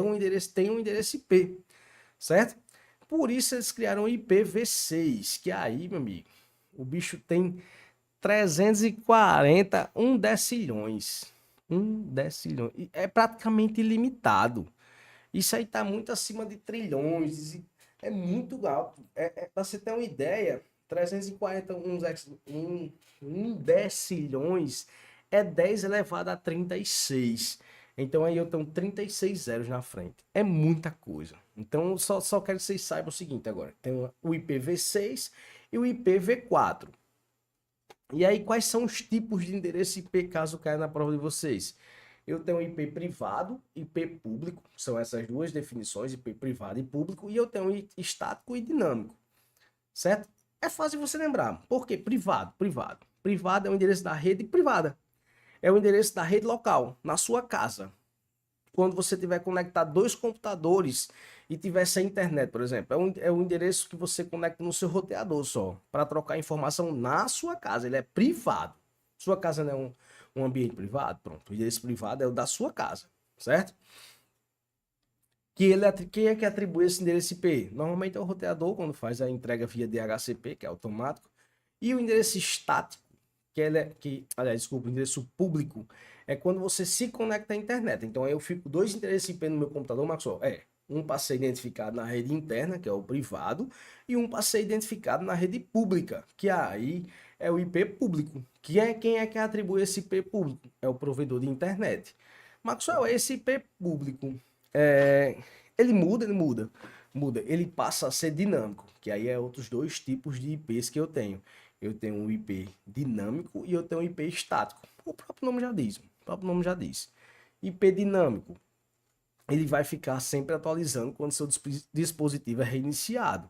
um endereço IP, certo? Por isso eles criaram o IPv6, que aí, meu amigo, o bicho tem 340, decilhões. Decilhão. É praticamente ilimitado. Isso aí tá muito acima de trilhões. É muito alto. Para você ter uma ideia, 340 decilhões é 10 elevado a 36. Então aí eu tenho 36 zeros na frente. É muita coisa. Então só quero que vocês saibam o seguinte agora. Tem o IPv6 e o IPv4. E aí, quais são os tipos de endereço IP caso caia na prova de vocês? Eu tenho IP privado, IP público, são essas duas definições, IP privado e público, e eu tenho estático e dinâmico, certo? É fácil você lembrar. Por quê? Privado, privado. Privado é o endereço da rede privada. É o endereço da rede local, na sua casa. Quando você tiver conectado dois computadores e tiver sem internet, por exemplo, é um endereço que você conecta no seu roteador só, para trocar informação na sua casa. Ele é privado. Sua casa não é um ambiente privado? Pronto, o endereço privado é o da sua casa, certo? Quem é que atribui esse endereço IP? Normalmente é o roteador, quando faz a entrega via DHCP, que é automático. E o endereço estático, aliás, desculpa, o endereço público, é quando você se conecta à internet. Então aí eu fico dois endereços IP no meu computador, Maxwell. Um para ser identificado na rede interna, que é o privado, e um para ser identificado na rede pública, que aí é o IP público. Quem é que atribui esse IP público? É o provedor de internet. Maxwell, esse IP público, ele muda. Ele passa a ser dinâmico, que aí é outros dois tipos de IPs que eu tenho. Eu tenho um IP dinâmico e eu tenho um IP estático. O próprio nome já diz. O próprio nome já diz. IP dinâmico, ele vai ficar sempre atualizando quando seu dispositivo é reiniciado.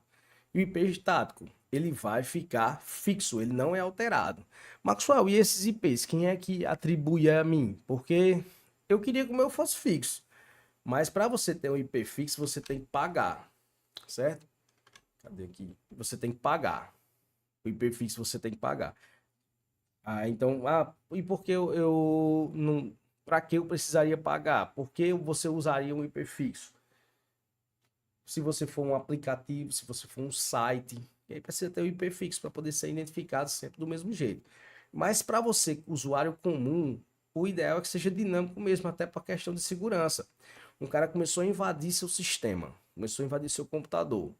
E o IP estático, ele vai ficar fixo, ele não é alterado. Maxwell, e esses IPs, quem é que atribui a mim? Porque eu queria que o meu fosse fixo. Mas para você ter um IP fixo, você tem que pagar, certo? Cadê aqui? Você tem que pagar. O IP fixo você tem que pagar. Então, e por que eu não. Para que eu precisaria pagar? Por que você usaria um IP fixo? Se você for um aplicativo, se você for um site, e aí precisa ter o IP fixo para poder ser identificado sempre do mesmo jeito. Mas para você, usuário comum, o ideal é que seja dinâmico mesmo, até para questão de segurança. Um cara começou a invadir seu sistema, começou a invadir seu computador.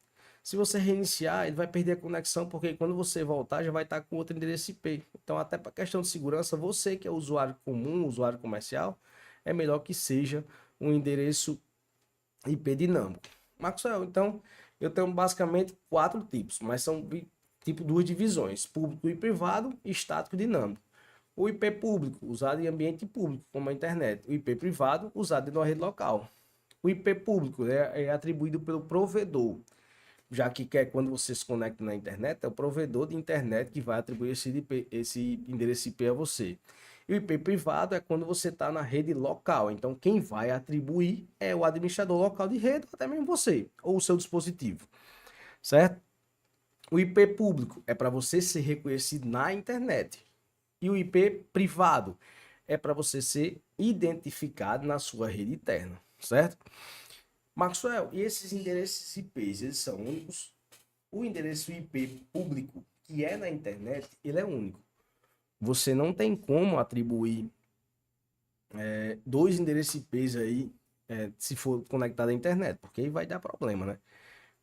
Se você reiniciar, ele vai perder a conexão, porque quando você voltar, já vai estar com outro endereço IP. Então, até para questão de segurança, você que é usuário comum, usuário comercial, é melhor que seja um endereço IP dinâmico. Maxwell, então, eu tenho basicamente 4 tipos, mas são tipo duas divisões: público e privado, estático e dinâmico. O IP público, usado em ambiente público, como a internet. O IP privado, usado dentro da rede local. O IP público é atribuído pelo provedor, já que quando você se conecta na internet, é o provedor de internet que vai atribuir esse endereço IP a você. E o IP privado é quando você está na rede local. Então, quem vai atribuir é o administrador local de rede, ou até mesmo você, ou o seu dispositivo, certo? O IP público é para você ser reconhecido na internet. E o IP privado é para você ser identificado na sua rede interna, certo? Maxwell, e esses endereços IPs, eles são únicos? O endereço IP público, que é na internet, ele é único. Você não tem como atribuir dois endereços IPs aí, se for conectado à internet, porque aí vai dar problema, né?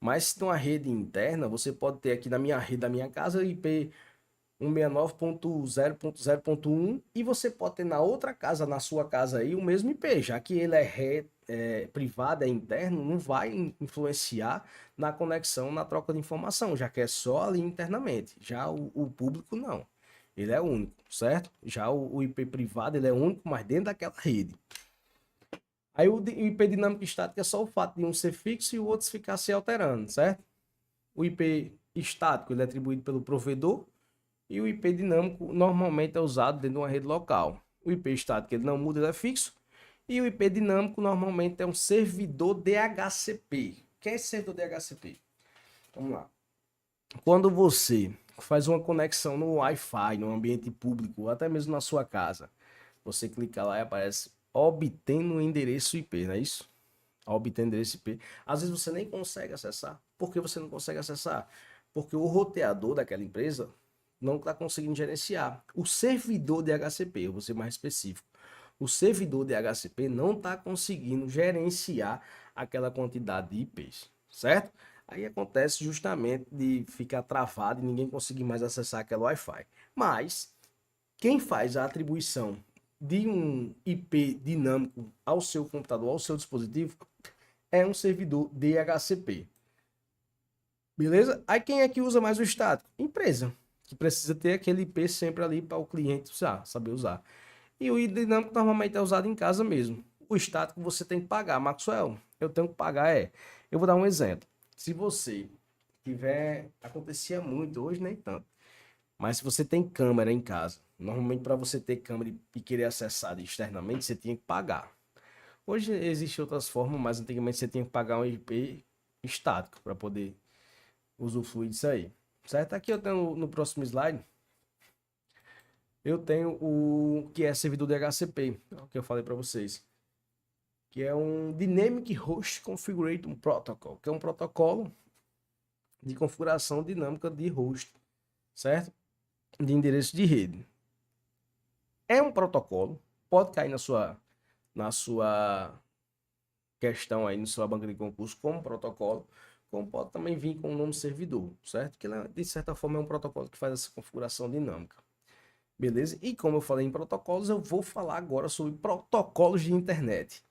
Mas se tem uma rede interna, você pode ter aqui na minha rede da minha casa IP 169.0.0.1 e você pode ter na outra casa, na sua casa aí, o mesmo IP, já que ele é privado, é interno, não vai influenciar na conexão, na troca de informação, já que é só ali internamente. Já o público não. Ele é único, certo? Já o IP privado, ele é único, mas dentro daquela rede. Aí o IP dinâmico estático é só o fato de um ser fixo e o outro ficar se alterando, certo? O IP estático, ele é atribuído pelo provedor, e o IP dinâmico normalmente é usado dentro de uma rede local. O IP estático ele não muda, ele é fixo. E o IP dinâmico normalmente é um servidor DHCP. O que é esse servidor DHCP? Vamos lá. Quando você faz uma conexão no Wi-Fi, no ambiente público, ou até mesmo na sua casa, você clica lá e aparece obtendo o endereço IP, não é isso? Obtendo endereço IP. Às vezes você nem consegue acessar. Por que você não consegue acessar? Porque o roteador daquela empresa não está conseguindo gerenciar. O servidor de DHCP, eu vou ser mais específico. O servidor de DHCP não está conseguindo gerenciar aquela quantidade de IPs, certo? Aí acontece justamente de ficar travado e ninguém conseguir mais acessar aquela Wi-Fi. Mas quem faz a atribuição de um IP dinâmico ao seu computador, ao seu dispositivo, é um servidor DHCP. Beleza? Aí quem é que usa mais o estático? Empresa, que precisa ter aquele IP sempre ali para o cliente usar, saber usar. E o dinâmico normalmente é usado em casa mesmo. O estático você tem que pagar. Maxwell, eu tenho que pagar, Eu vou dar um exemplo. Se você tiver... Acontecia muito, hoje nem tanto. Mas se você tem câmera em casa, normalmente para você ter câmera e querer acessar externamente, você tinha que pagar. Hoje existem outras formas, mas antigamente você tinha que pagar um IP estático para poder usufruir disso aí. Certo? Aqui eu tenho no próximo slide, eu tenho o que é servidor DHCP, o que eu falei para vocês, que é um Dynamic Host Configuration Protocol, que é um protocolo de configuração dinâmica de host, certo? De endereço de rede. É um protocolo, pode cair na sua questão aí, na sua banca de concurso como protocolo, como pode também vir com o nome servidor, certo? Que de certa forma é um protocolo que faz essa configuração dinâmica. Beleza? E como eu falei em protocolos, eu vou falar agora sobre protocolos de internet.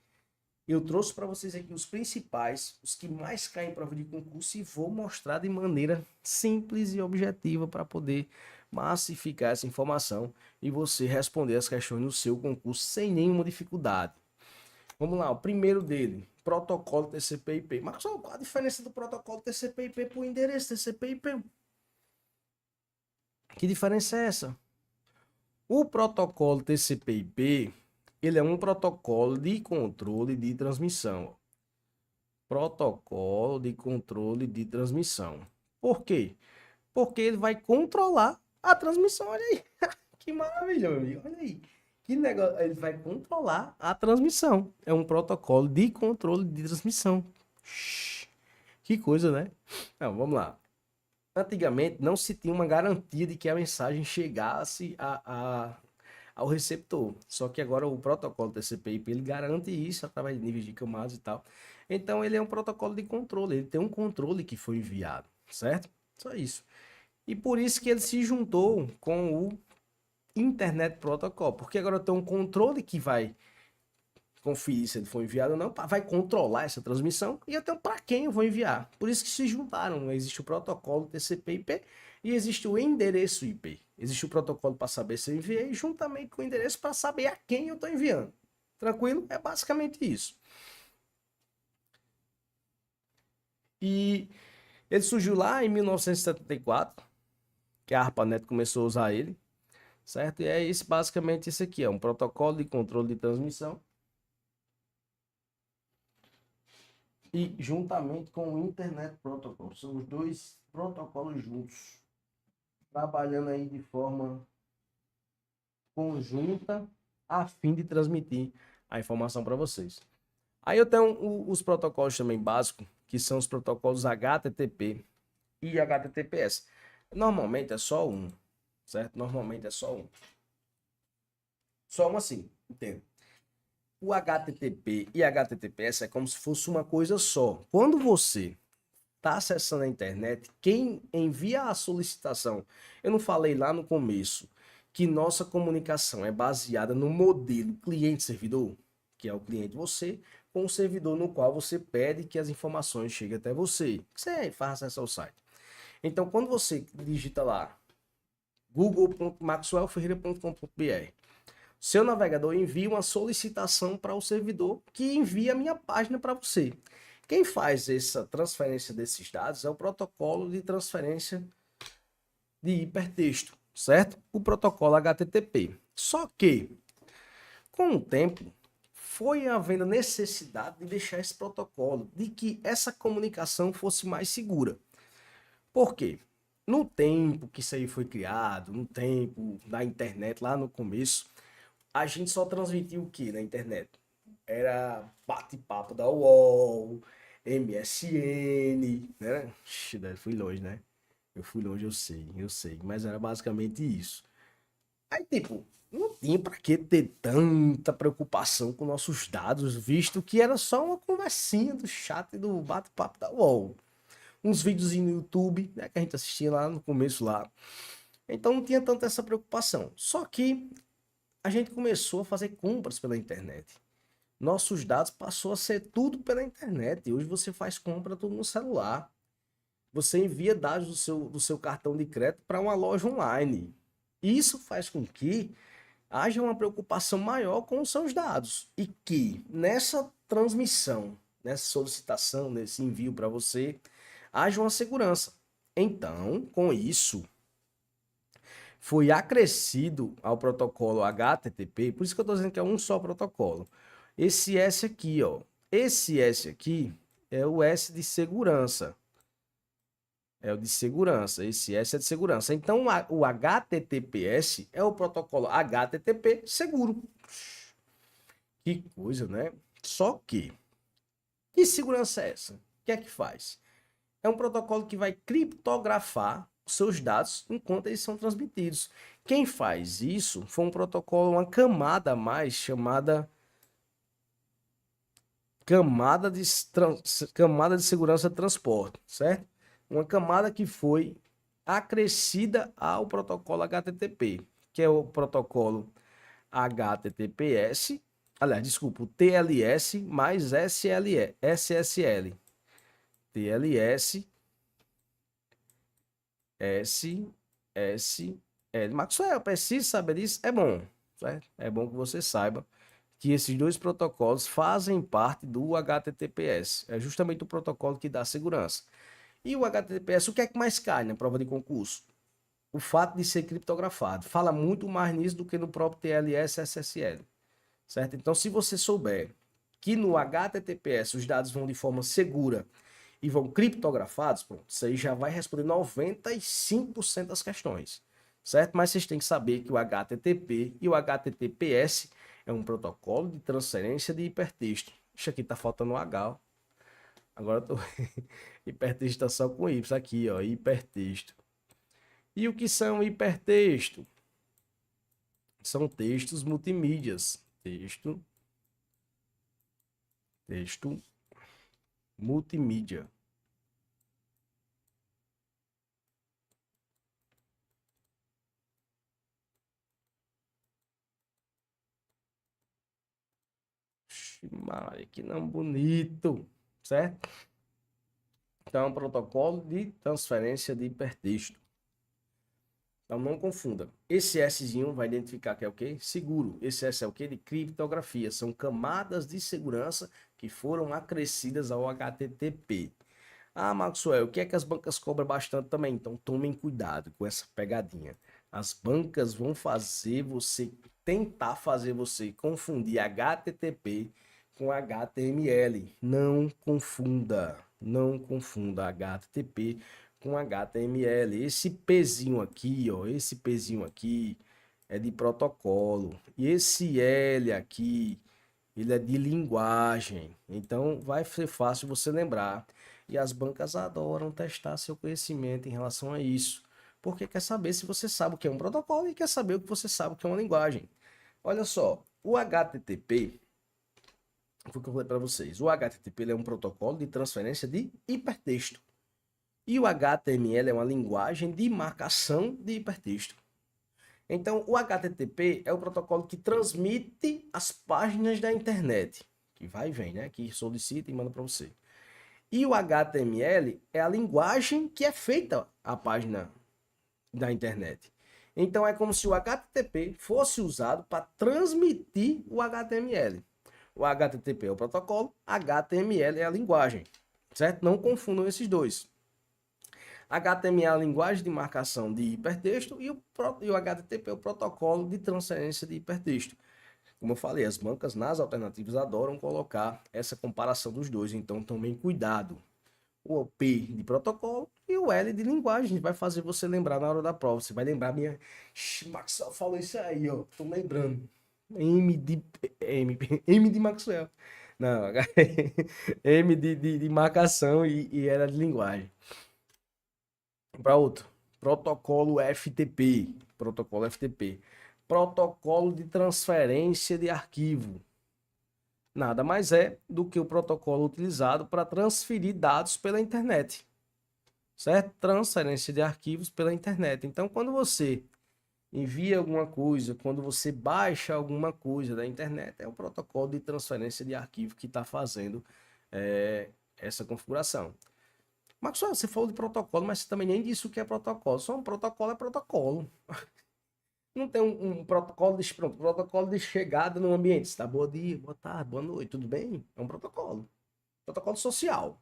Eu trouxe para vocês aqui os principais, os que mais caem em prova de concurso e vou mostrar de maneira simples e objetiva para poder massificar essa informação e você responder as questões no seu concurso sem nenhuma dificuldade. Vamos lá, o primeiro dele, protocolo TCP/IP. Mas qual a diferença do protocolo TCP/IP para o endereço TCP/IP? Que diferença é essa? O protocolo TCP/IP, ele é um protocolo de controle de transmissão. Protocolo de controle de transmissão. Por quê? Porque ele vai controlar a transmissão. Olha aí, que maravilha, meu amigo. Olha aí. Que negócio, ele vai controlar a transmissão. É um protocolo de controle de transmissão. Que coisa, né? Não, vamos lá. Antigamente não se tinha uma garantia de que a mensagem chegasse ao receptor. Só que agora o protocolo TCP/IP ele garante isso através de níveis de camadas e tal. Então ele é um protocolo de controle, ele tem um controle que foi enviado, certo? Só isso. E por isso que ele se juntou com o Internet Protocol, porque agora tem um controle que vai conferir se ele foi enviado ou não, vai controlar essa transmissão e até para quem eu vou enviar. Por isso que se juntaram. Existe o protocolo TCP/IP e existe o endereço IP. Existe o protocolo para saber se eu enviei, juntamente com o endereço para saber a quem eu estou enviando. Tranquilo? É basicamente isso. E ele surgiu lá em 1974, que a ARPANET começou a usar ele, certo? E é esse, basicamente esse aqui, é um protocolo de controle de transmissão. E juntamente com o Internet Protocol, são os dois protocolos juntos, trabalhando aí de forma conjunta a fim de transmitir a informação para vocês. Aí eu tenho os protocolos também básicos, que são os protocolos HTTP e HTTPS. Normalmente é só um, certo? Normalmente é só um. Só um assim, entende? O HTTP e HTTPS é como se fosse uma coisa só. Quando você está acessando a internet, quem envia a solicitação, eu não falei lá no começo que nossa comunicação é baseada no modelo cliente-servidor, que é o cliente você, com o servidor no qual você pede que as informações cheguem até você, que você faz acesso ao site. Então, quando você digita lá google.maxwellferreira.com.br, seu navegador envia uma solicitação para o servidor que envia a minha página para você. Quem faz essa transferência desses dados é o protocolo de transferência de hipertexto, certo? O protocolo HTTP. Só que, com o tempo, foi havendo necessidade de deixar esse protocolo, de que essa comunicação fosse mais segura. Por quê? No tempo que isso aí foi criado, no tempo da internet, lá no começo, a gente só transmitia o que na internet? Era bate-papo da UOL, MSN, né? Fui longe, né? Eu fui longe, eu sei, mas era basicamente isso. Aí, tipo, não tinha pra que ter tanta preocupação com nossos dados, visto que era só uma conversinha do chat do bate-papo da UOL. Uns vídeos no YouTube, né, que a gente assistia lá no começo lá. Então não tinha tanta essa preocupação. Só que a gente começou a fazer compras pela internet. Nossos dados passou a ser tudo pela internet. Hoje você faz compra tudo no celular. Você envia dados do seu cartão de crédito para uma loja online. Isso faz com que haja uma preocupação maior com os seus dados e que nessa transmissão, nessa solicitação, nesse envio para você, haja uma segurança. Então, com isso, foi acrescido ao protocolo HTTP, por isso que eu estou dizendo que é um só protocolo. Esse S aqui, ó. Esse S aqui é o S de segurança. É o de segurança. Esse S é de segurança. Então, o HTTPS é o protocolo HTTP seguro. Que coisa, né? Só que segurança é essa? O que é que faz? É um protocolo que vai criptografar os seus dados enquanto eles são transmitidos. Quem faz isso foi um protocolo, uma camada a mais chamada camada de segurança de transporte, certo? Uma camada que foi acrescida ao protocolo HTTP, que é o protocolo HTTPS, aliás, desculpa, o TLS mais SSL. TLS, SSL. Maxwell, precisa saber disso? É bom, certo? É bom que você saiba que esses dois protocolos fazem parte do HTTPS. É justamente o protocolo que dá segurança. E o HTTPS, o que é que mais cai na prova de concurso? O fato de ser criptografado. Fala muito mais nisso do que no próprio TLS e SSL. Certo? Então, se você souber que no HTTPS os dados vão de forma segura e vão criptografados, pronto, isso aí já vai responder 95% das questões. Certo? Mas vocês têm que saber que o HTTP e o HTTPS é um protocolo de transferência de hipertexto. Isso aqui tá faltando um H, ó. Agora eu tô... hipertexto tá só com Y aqui, ó, hipertexto. E o que são hipertexto? São textos multimídias. Texto multimídia. Maria, que nome bonito, certo? Então, é um protocolo de transferência de hipertexto. Então, não confunda. Esse Szinho vai identificar que é o quê? Seguro. Esse S é o quê? De criptografia. São camadas de segurança que foram acrescidas ao HTTP. Ah, Maxwell, o que é que as bancas cobram bastante também? Então, tomem cuidado com essa pegadinha. As bancas vão tentar fazer você confundir HTTP com HTML. Não confunda. Não confunda HTTP com HTML. Esse Pzinho aqui, ó, esse Pzinho aqui é de protocolo. E esse L aqui, ele é de linguagem. Então vai ser fácil você lembrar. E as bancas adoram testar seu conhecimento em relação a isso. Porque quer saber se você sabe o que é um protocolo e quer saber o que você sabe o que é uma linguagem. Olha só, o HTTP, foi o que eu falei para vocês. O HTTP é um protocolo de transferência de hipertexto. E o HTML é uma linguagem de marcação de hipertexto. Então, o HTTP é o protocolo que transmite as páginas da internet, que vai e vem, né? Que solicita e manda para você. E o HTML é a linguagem que é feita a página da internet. Então, é como se o HTTP fosse usado para transmitir o HTML. O HTTP é o protocolo, HTML é a linguagem, certo? Não confundam esses dois. HTML é a linguagem de marcação de hipertexto e o HTTP é o protocolo de transferência de hipertexto. Como eu falei, as bancas nas alternativas adoram colocar essa comparação dos dois, então tomem cuidado. O P de protocolo e o L de linguagem vai fazer você lembrar na hora da prova. Você vai lembrar minha... Maxwell falou isso aí, ó. Tô lembrando. M de Maxwell. Não, M de marcação e era de linguagem. Para outro, protocolo FTP, protocolo FTP, protocolo de transferência de arquivo. Nada mais é do que o protocolo utilizado para transferir dados pela internet, certo? Transferência de arquivos pela internet. Então, quando você envia alguma coisa, quando você baixa alguma coisa da internet, é o protocolo de transferência de arquivo que está fazendo essa configuração. Maxwell, você falou de protocolo, mas você também nem disse o que é protocolo. Só um protocolo é protocolo. Não tem um protocolo de chegada no ambiente. Está bom dia, boa tarde, boa noite, tudo bem? É um protocolo. Protocolo social.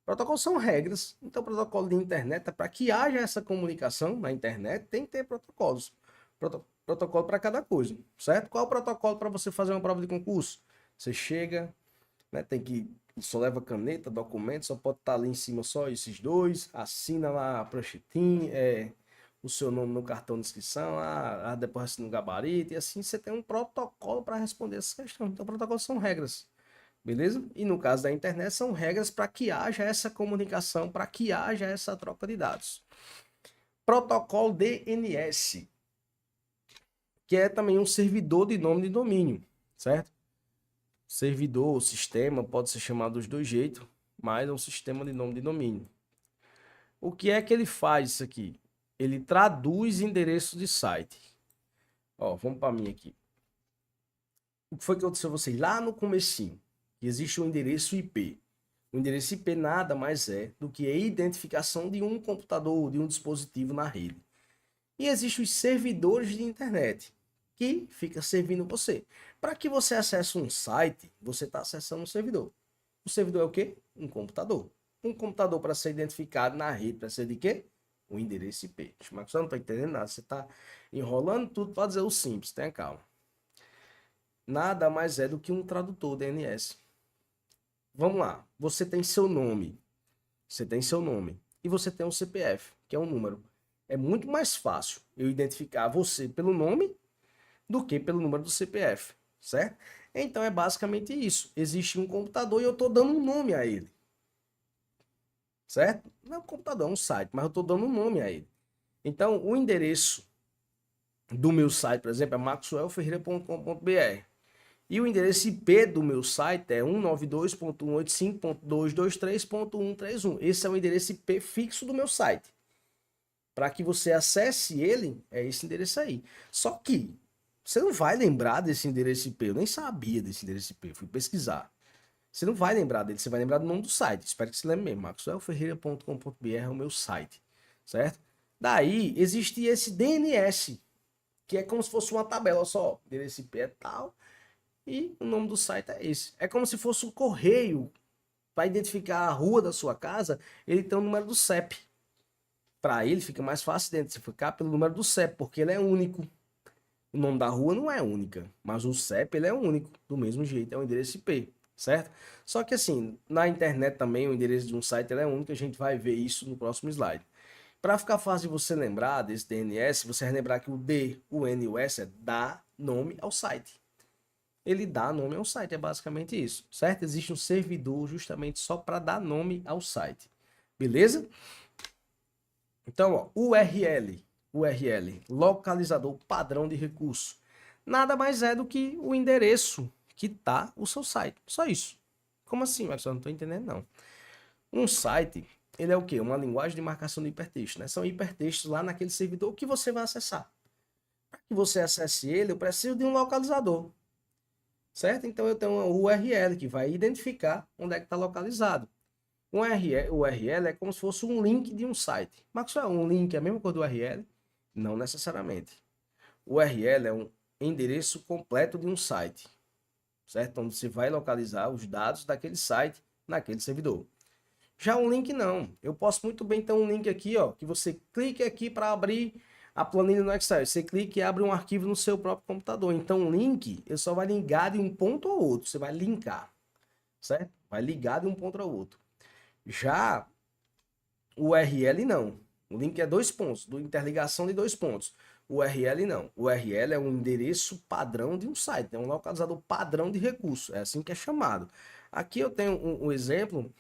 Protocolos são regras. Então, protocolo de internet é para que haja essa comunicação na internet, tem que ter protocolos. Protocolo para cada coisa, certo? Qual é o protocolo para você fazer uma prova de concurso? Você chega, né, tem que só leva caneta, documento, só pode estar ali em cima só esses dois, assina lá a pranchetinha, o seu nome no cartão de inscrição, depois assina o gabarito, e assim você tem um protocolo para responder essas questões. Então, protocolos são regras, beleza? E no caso da internet, são regras para que haja essa comunicação, para que haja essa troca de dados. Protocolo DNS, que é também um servidor de nome de domínio, certo? Servidor ou sistema pode ser chamado dos dois jeitos, mas é um sistema de nome de domínio. O que é que ele faz isso aqui? Ele traduz endereços de site. Ó, vamos para mim aqui. O que foi que eu disse a vocês lá no comecinho? Existe um endereço IP. O endereço IP nada mais é do que a identificação de um computador, de um dispositivo na rede. E existem os servidores de internet, que fica servindo você. Para que você acesse um site, você está acessando um servidor. O servidor é o quê? Um computador. Um computador para ser identificado na rede, para ser de quê? Um endereço IP. Mas você não está entendendo nada, você está enrolando tudo para dizer o simples, tenha calma. Nada mais é do que um tradutor DNS. Vamos lá, você tem seu nome. Você tem seu nome. E você tem um CPF, que é um número. É muito mais fácil eu identificar você pelo nome do que pelo número do CPF, certo? Então é basicamente isso. Existe um computador e eu estou dando um nome a ele. Certo? Não é um computador, é um site, mas eu estou dando um nome a ele. Então, o endereço do meu site, por exemplo, é maxwellferreira.com.br. E o endereço IP do meu site é 192.185.223.131. Esse é o endereço IP fixo do meu site. Para que você acesse ele, é esse endereço aí. Só que, Você não vai lembrar desse endereço IP. Eu nem sabia desse endereço IP. Fui pesquisar. Você não vai lembrar dele. Você vai lembrar do nome do site. Espero que você lembre mesmo. maxwellferreira.com.br é o meu site. Certo? Daí, existe esse DNS, que é como se fosse uma tabela só. Endereço IP é tal. E o nome do site é esse. É como se fosse um correio. Para identificar a rua da sua casa, ele tem o número do CEP. Para ele fica mais fácil identificar pelo número do CEP, porque ele é único. O nome da rua não é única, mas o CEP ele é único, do mesmo jeito, é um endereço IP, certo? Só que assim, na internet também o endereço de um site ele é único, a gente vai ver isso no próximo slide. Para ficar fácil de você lembrar desse DNS, você vai lembrar que o D, o N e o S é dá nome ao site. Ele dá nome ao site, é basicamente isso, certo? Existe um servidor justamente só para dar nome ao site, beleza? Então, ó, URL, localizador padrão de recurso, nada mais é do que o endereço que está o seu site. Só isso. Como assim, Marcos? Eu não estou entendendo, não. Um site, ele é o quê? Uma linguagem de marcação de hipertexto, né? São hipertextos lá naquele servidor que você vai acessar. Para que você acesse ele, eu preciso de um localizador, certo? Então, eu tenho uma URL que vai identificar onde é que está localizado. Um URL é como se fosse um link de um site. Mas só é um link, é a mesma coisa do URL? Não necessariamente. O URL é um endereço completo de um site, certo? Onde você vai localizar os dados daquele site naquele servidor. Já um link não. Eu posso muito bem ter um link aqui, ó, que você clica aqui para abrir a planilha no Excel. Você clica e abre um arquivo no seu próprio computador. Então, um link, ele só vai ligar de um ponto ao outro. Você vai linkar, certo? Vai ligar de um ponto ao outro. Já o URL não. O link é dois pontos, do interligação de dois pontos. O URL não. O URL é um endereço padrão de um site, é um localizador padrão de recurso. É assim que é chamado. Aqui eu tenho um exemplo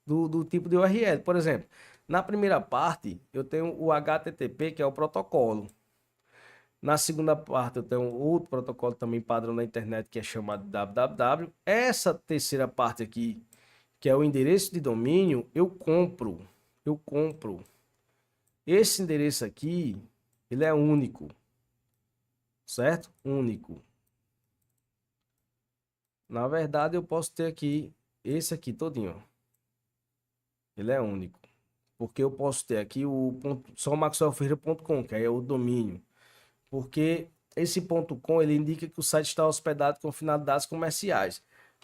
do tipo de URL. Por exemplo, na primeira parte eu tenho o HTTP, que é o protocolo. Na segunda parte eu tenho outro protocolo também padrão da internet, que é chamado www. Essa terceira parte aqui, que é o endereço de domínio, eu compro. Esse endereço aqui, ele é único, certo? Único. Na verdade, eu posso ter aqui esse aqui todinho, ó. Ele é único. Porque eu posso ter aqui o ponto, só maxwellferreira.com, que aí é o domínio. Porque esse ponto .com, ele indica que o site está hospedado com finalidades comerciais.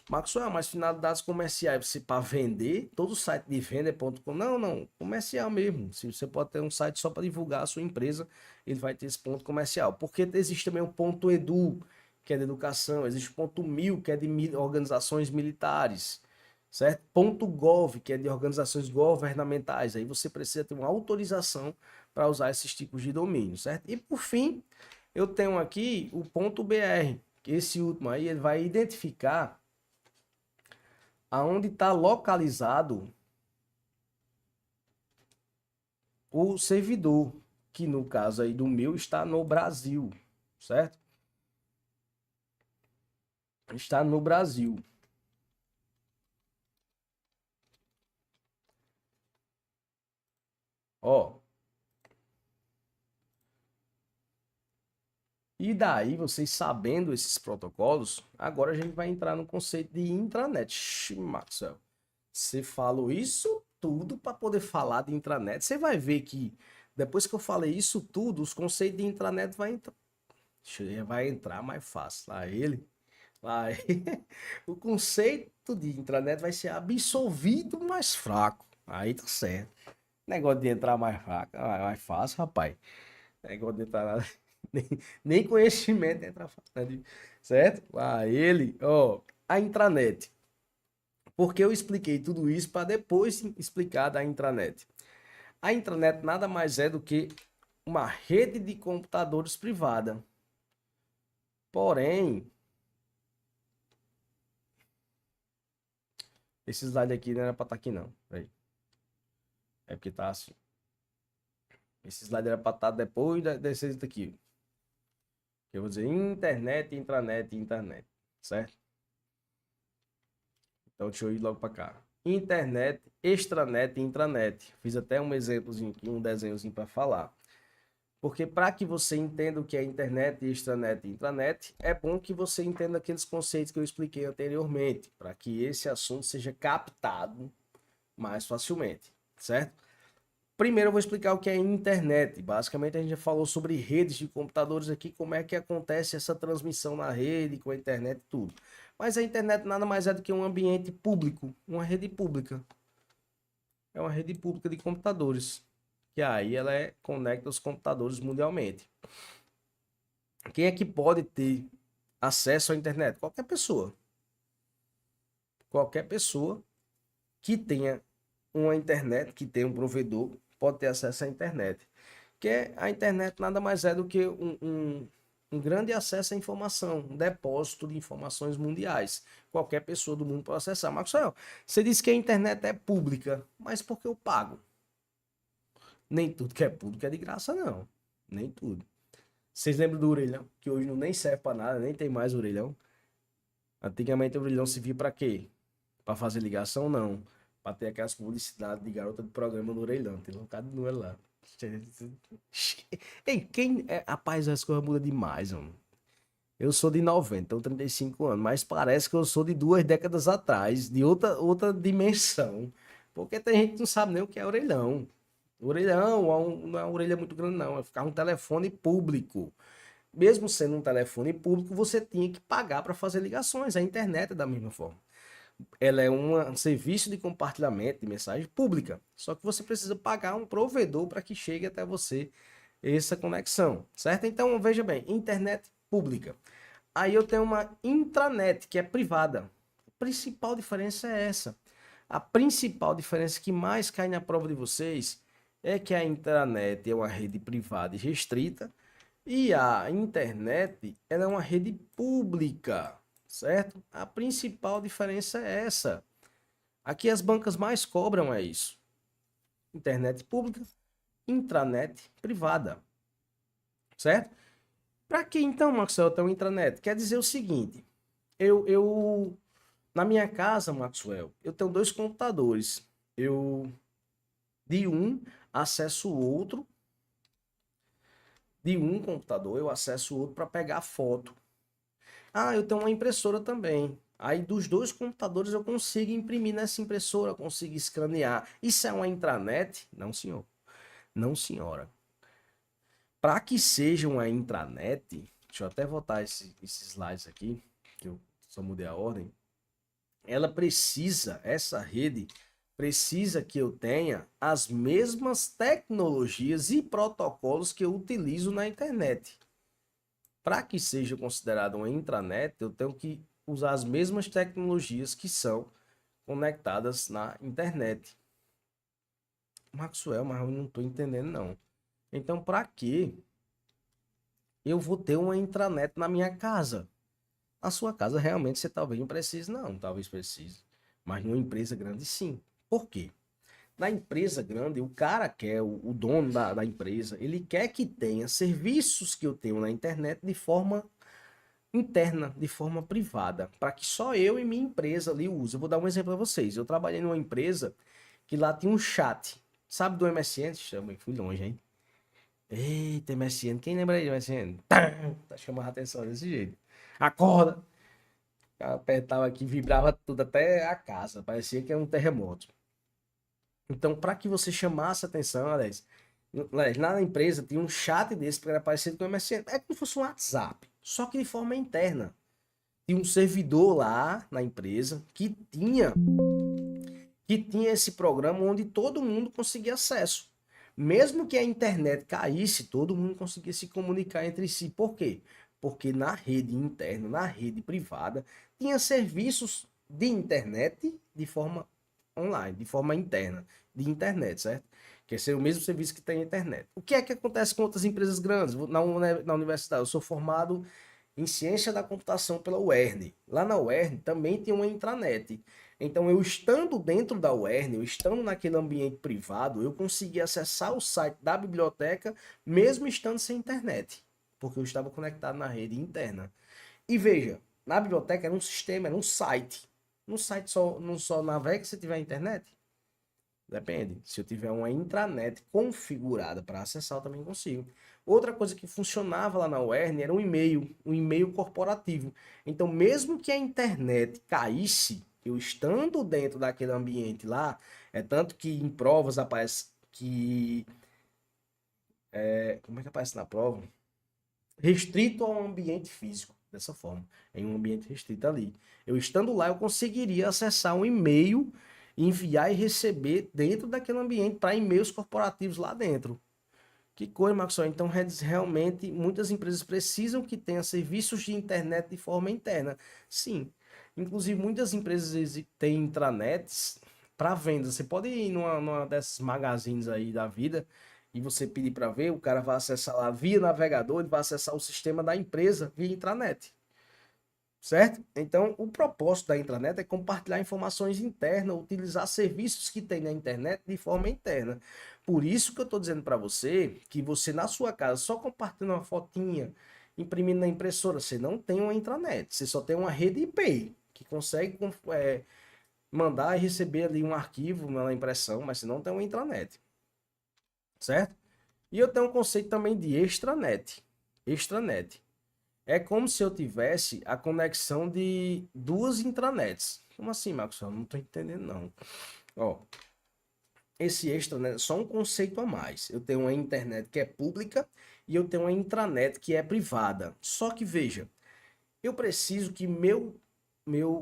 Maxwell, mas finalidades comerciais, você para vender, todo site de venda é ponto .com. Não, não, comercial mesmo. Se você pode ter um site só para divulgar a sua empresa, ele vai ter esse ponto comercial. Porque existe também o ponto .edu, que é de educação, existe o ponto .mil, que é de organizações militares, certo? Ponto .gov, que é de organizações governamentais. Aí você precisa ter uma autorização para usar esses tipos de domínio, certo? E por fim, eu tenho aqui o ponto .br, que esse último aí ele vai identificar aonde está localizado o servidor, que no caso aí do meu está no Brasil, certo? Está no Brasil. Ó. E daí, vocês sabendo esses protocolos, agora a gente vai entrar no conceito de intranet. Maxwell, você falou isso tudo para poder falar de intranet. Você vai ver que depois que eu falei isso tudo, os conceitos de intranet vai entrar mais fácil. Lá ele, lá ele. O conceito de intranet vai ser absolvido mais fraco. Aí tá certo. Negócio de entrar mais fraco, mais fácil, rapaz. Negócio de entrar nem, nem conhecimento entra fácil, certo? Lá ele, ó, a intranet. Porque eu expliquei tudo isso para depois explicar da intranet. A intranet nada mais é do que uma rede de computadores privada. Porém, esse slide aqui não era para estar aqui não. Aí. É porque tá assim. Esse slide era para estar depois desse aqui. Eu vou dizer internet, intranet, internet, certo? Então deixa eu ir logo para cá. Internet, extranet e intranet. Fiz até um exemplozinho aqui, um desenhozinho para falar. Porque para que você entenda o que é internet, extranet e intranet, é bom que você entenda aqueles conceitos que eu expliquei anteriormente, para que esse assunto seja captado mais facilmente, certo? Primeiro eu vou explicar o que é internet. Basicamente a gente já falou sobre redes de computadores aqui, como é que acontece essa transmissão na rede, com a internet e tudo. Mas a internet nada mais é do que um ambiente público, uma rede pública. É uma rede pública de computadores, que aí ela conecta os computadores mundialmente. Quem é que pode ter acesso à internet? Qualquer pessoa. Qualquer pessoa que tenha uma internet, que tenha um provedor, pode ter acesso à internet. Que a internet nada mais é do que um grande acesso à informação, um depósito de informações mundiais. Qualquer pessoa do mundo pode acessar. Maxwell, você disse que a internet é pública, mas por que eu pago? Nem tudo que é público é de graça, não. Nem tudo. Vocês lembram do orelhão? Que hoje não nem serve pra nada, nem tem mais orelhão. Antigamente o orelhão servia pra quê? Pra fazer ligação? Não. Pra ter aquelas publicidades de garota de programa no orelhão. Tem um bocado de número lá. Ei, quem. Rapaz, as coisas mudam demais, mano. Eu sou de 90, tenho 35 anos, mas parece que eu sou de 2 décadas atrás, de outra dimensão. Porque tem gente que não sabe nem o que é orelhão. Orelhão não é uma orelha muito grande, não. É ficar um telefone público. Mesmo sendo um telefone público, você tinha que pagar para fazer ligações. A internet é da mesma forma. Ela é um serviço de compartilhamento de mensagem pública. Só que você precisa pagar um provedor para que chegue até você essa conexão, certo? Então, veja bem, internet pública. Aí eu tenho uma intranet, que é privada. A principal diferença é essa. A principal diferença que mais cai na prova de vocês é que a intranet é uma rede privada e restrita e a internet ela é uma rede pública, certo? A principal diferença é essa. Aqui as bancas mais cobram é isso. Internet pública, intranet privada, certo? Para que então, Maxwell, tem uma intranet? Quer dizer o seguinte, na minha casa, Maxwell, eu tenho 2 computadores. Eu, de um, acesso o outro. De um computador, eu acesso o outro para pegar foto. Ah, eu tenho uma impressora também. Aí dos 2 computadores eu consigo imprimir nessa impressora, consigo escanear. Isso é uma intranet? Não, senhor. Não, senhora. Para que seja uma intranet, deixa eu até voltar esses slides aqui, que eu só mudei a ordem. Essa rede precisa que eu tenha as mesmas tecnologias e protocolos que eu utilizo na internet. Para que seja considerado uma intranet, eu tenho que usar as mesmas tecnologias que são conectadas na internet. Maxwell, mas eu não estou entendendo não. Então, para que eu vou ter uma intranet na minha casa? A sua casa realmente você talvez não precise, não, talvez precise. Mas numa empresa grande, sim. Por quê? Na empresa grande, o cara quer, o dono da empresa, ele quer que tenha serviços que eu tenho na internet de forma interna, de forma privada, para que só eu e minha empresa ali use. Eu vou dar um exemplo para vocês. Eu trabalhei numa empresa que lá tinha um chat. Sabe do MSN? Chama, fui longe, hein? Eita, MSN. Quem lembra aí do MSN? Tá chamando a atenção desse jeito. Acorda! Apertava aqui, vibrava tudo, até a casa. Parecia que era um terremoto. Então, para que você chamasse a atenção, Alex, lá na empresa tinha um chat desse que era parecido com o MSN. É como se fosse um WhatsApp, só que de forma interna. Tinha um servidor lá na empresa que tinha esse programa onde todo mundo conseguia acesso. Mesmo que a internet caísse, todo mundo conseguia se comunicar entre si. Por quê? Porque na rede interna, na rede privada, tinha serviços de internet de forma online, de forma interna, de internet, certo? Que é o mesmo serviço que tem na internet. O que é que acontece com outras empresas grandes? Na universidade, eu sou formado em ciência da computação pela UERN. Lá na UERN também tem uma intranet. Então, eu estando dentro da UERN, eu estando naquele ambiente privado, eu consegui acessar o site da biblioteca, mesmo estando sem internet, porque eu estava conectado na rede interna. E veja, na biblioteca era um sistema, era um site. No site não só navega se tiver internet. Depende. Se eu tiver uma intranet configurada para acessar, eu também consigo. Outra coisa que funcionava lá na UERN era um e-mail corporativo. Então, mesmo que a internet caísse, eu estando dentro daquele ambiente lá, é tanto que em provas aparece que. Como é que aparece na prova? Restrito ao ambiente físico, dessa forma, em um ambiente restrito ali. Eu estando lá, eu conseguiria acessar um e-mail, enviar e receber dentro daquele ambiente para e-mails corporativos lá dentro. Que coisa, Marcos. Então, realmente, muitas empresas precisam que tenha serviços de internet de forma interna. Sim. Inclusive, muitas empresas têm intranets para venda. Você pode ir numa dessas magazines aí da vida e você pedir para ver, o cara vai acessar lá via navegador, ele vai acessar o sistema da empresa via intranet. Certo? Então, o propósito da intranet é compartilhar informações internas, utilizar serviços que tem na internet de forma interna. Por isso que eu estou dizendo para você que você na sua casa, só compartilhando uma fotinha, imprimindo na impressora, você não tem uma intranet, você só tem uma rede IP, que consegue mandar e receber ali um arquivo na impressão, mas você não tem uma intranet. Certo? E eu tenho um conceito também de extranet. Extranet. É como se eu tivesse a conexão de duas intranets. Como assim, Marcos? Eu não estou entendendo, não. Ó, esse extranet é só um conceito a mais. Eu tenho uma internet que é pública e eu tenho uma intranet que é privada. Só que, veja, eu preciso que meu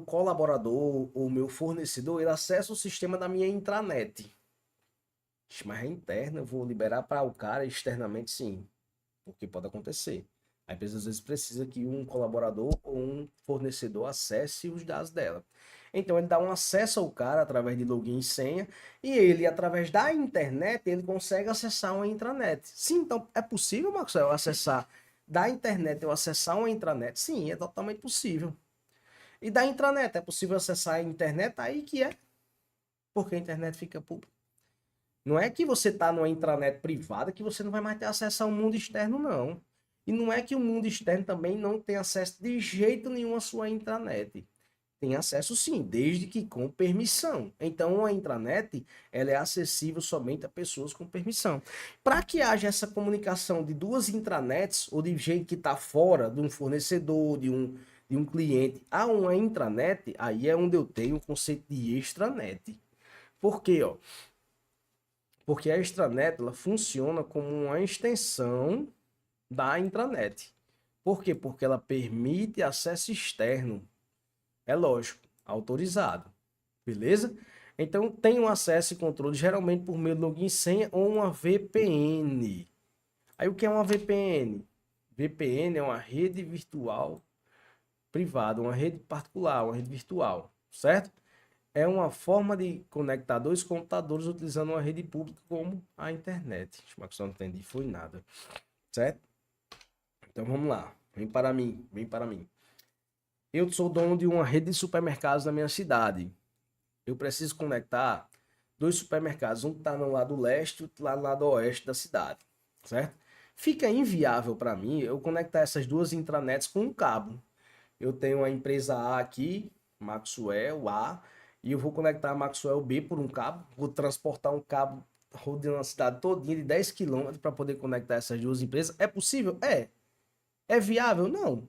colaborador ou meu fornecedor ele acesse o sistema da minha intranet. Mas é interna, eu vou liberar para o cara externamente, sim. Porque pode acontecer. A empresa às vezes precisa que um colaborador ou um fornecedor acesse os dados dela. Então ele dá um acesso ao cara através de login e senha e ele, através da internet, ele consegue acessar uma intranet. Sim, então é possível, Marcos, eu acessar da internet, eu acessar uma intranet? Sim, é totalmente possível. E da intranet, é possível acessar a internet? Aí que é, porque a internet fica pública. Não é que você está numa intranet privada que você não vai mais ter acesso ao mundo externo, não. E não é que o mundo externo também não tem acesso de jeito nenhum à sua intranet. Tem acesso sim, desde que com permissão. Então, a intranet ela é acessível somente a pessoas com permissão. Para que haja essa comunicação de duas intranets, ou de gente que está fora de um fornecedor, de um cliente, a uma intranet, aí é onde eu tenho o conceito de extranet. Por quê? Ó? Porque a extranet ela funciona como uma extensão da intranet. Por quê? Porque ela permite acesso externo. É lógico, autorizado. Beleza? Então tem um acesso e controle geralmente por meio de login e senha ou uma VPN. Aí o que é uma VPN? VPN é uma rede virtual privada, uma rede particular, uma rede virtual, certo? É uma forma de conectar dois computadores utilizando uma rede pública como a internet. Mas eu não entendi, foi nada. Certo? Então vamos lá. Vem para mim, vem para mim. Eu sou dono de uma rede de supermercados na minha cidade. Eu preciso conectar dois supermercados. Um está no lado leste e outro lá no lado oeste da cidade. Certo? Fica inviável para mim eu conectar essas duas intranets com um cabo. Eu tenho a empresa A aqui, Maxwell A, e eu vou conectar a Maxwell B por um cabo. Vou transportar um cabo rodeando a cidade todinha de 10 quilômetros para poder conectar essas duas empresas. É possível? É. É viável? Não.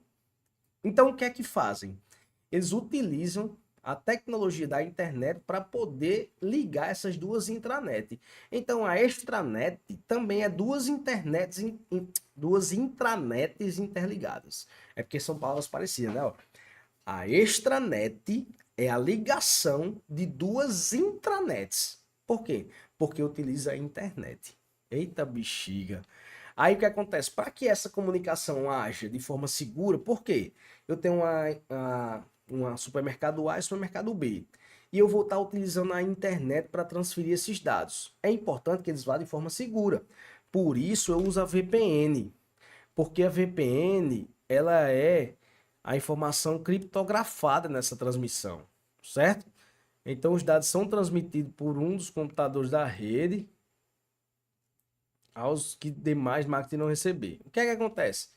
Então o que é que fazem? Eles utilizam a tecnologia da internet para poder ligar essas duas intranets. Então a extranet também é duas intranets interligadas. É porque são palavras parecidas, né? A extranet é a ligação de duas intranets. Por quê? Porque utiliza a internet. Eita bexiga. Aí o que acontece? Para que essa comunicação haja de forma segura, por quê? Eu tenho uma supermercado A e supermercado B. E eu vou estar utilizando a internet para transferir esses dados. É importante que eles vá de forma segura. Por isso eu uso a VPN. Porque a VPN, ela é a informação criptografada nessa transmissão, certo? Então os dados são transmitidos por um dos computadores da rede aos que demais máquinas não receber. O que é que acontece?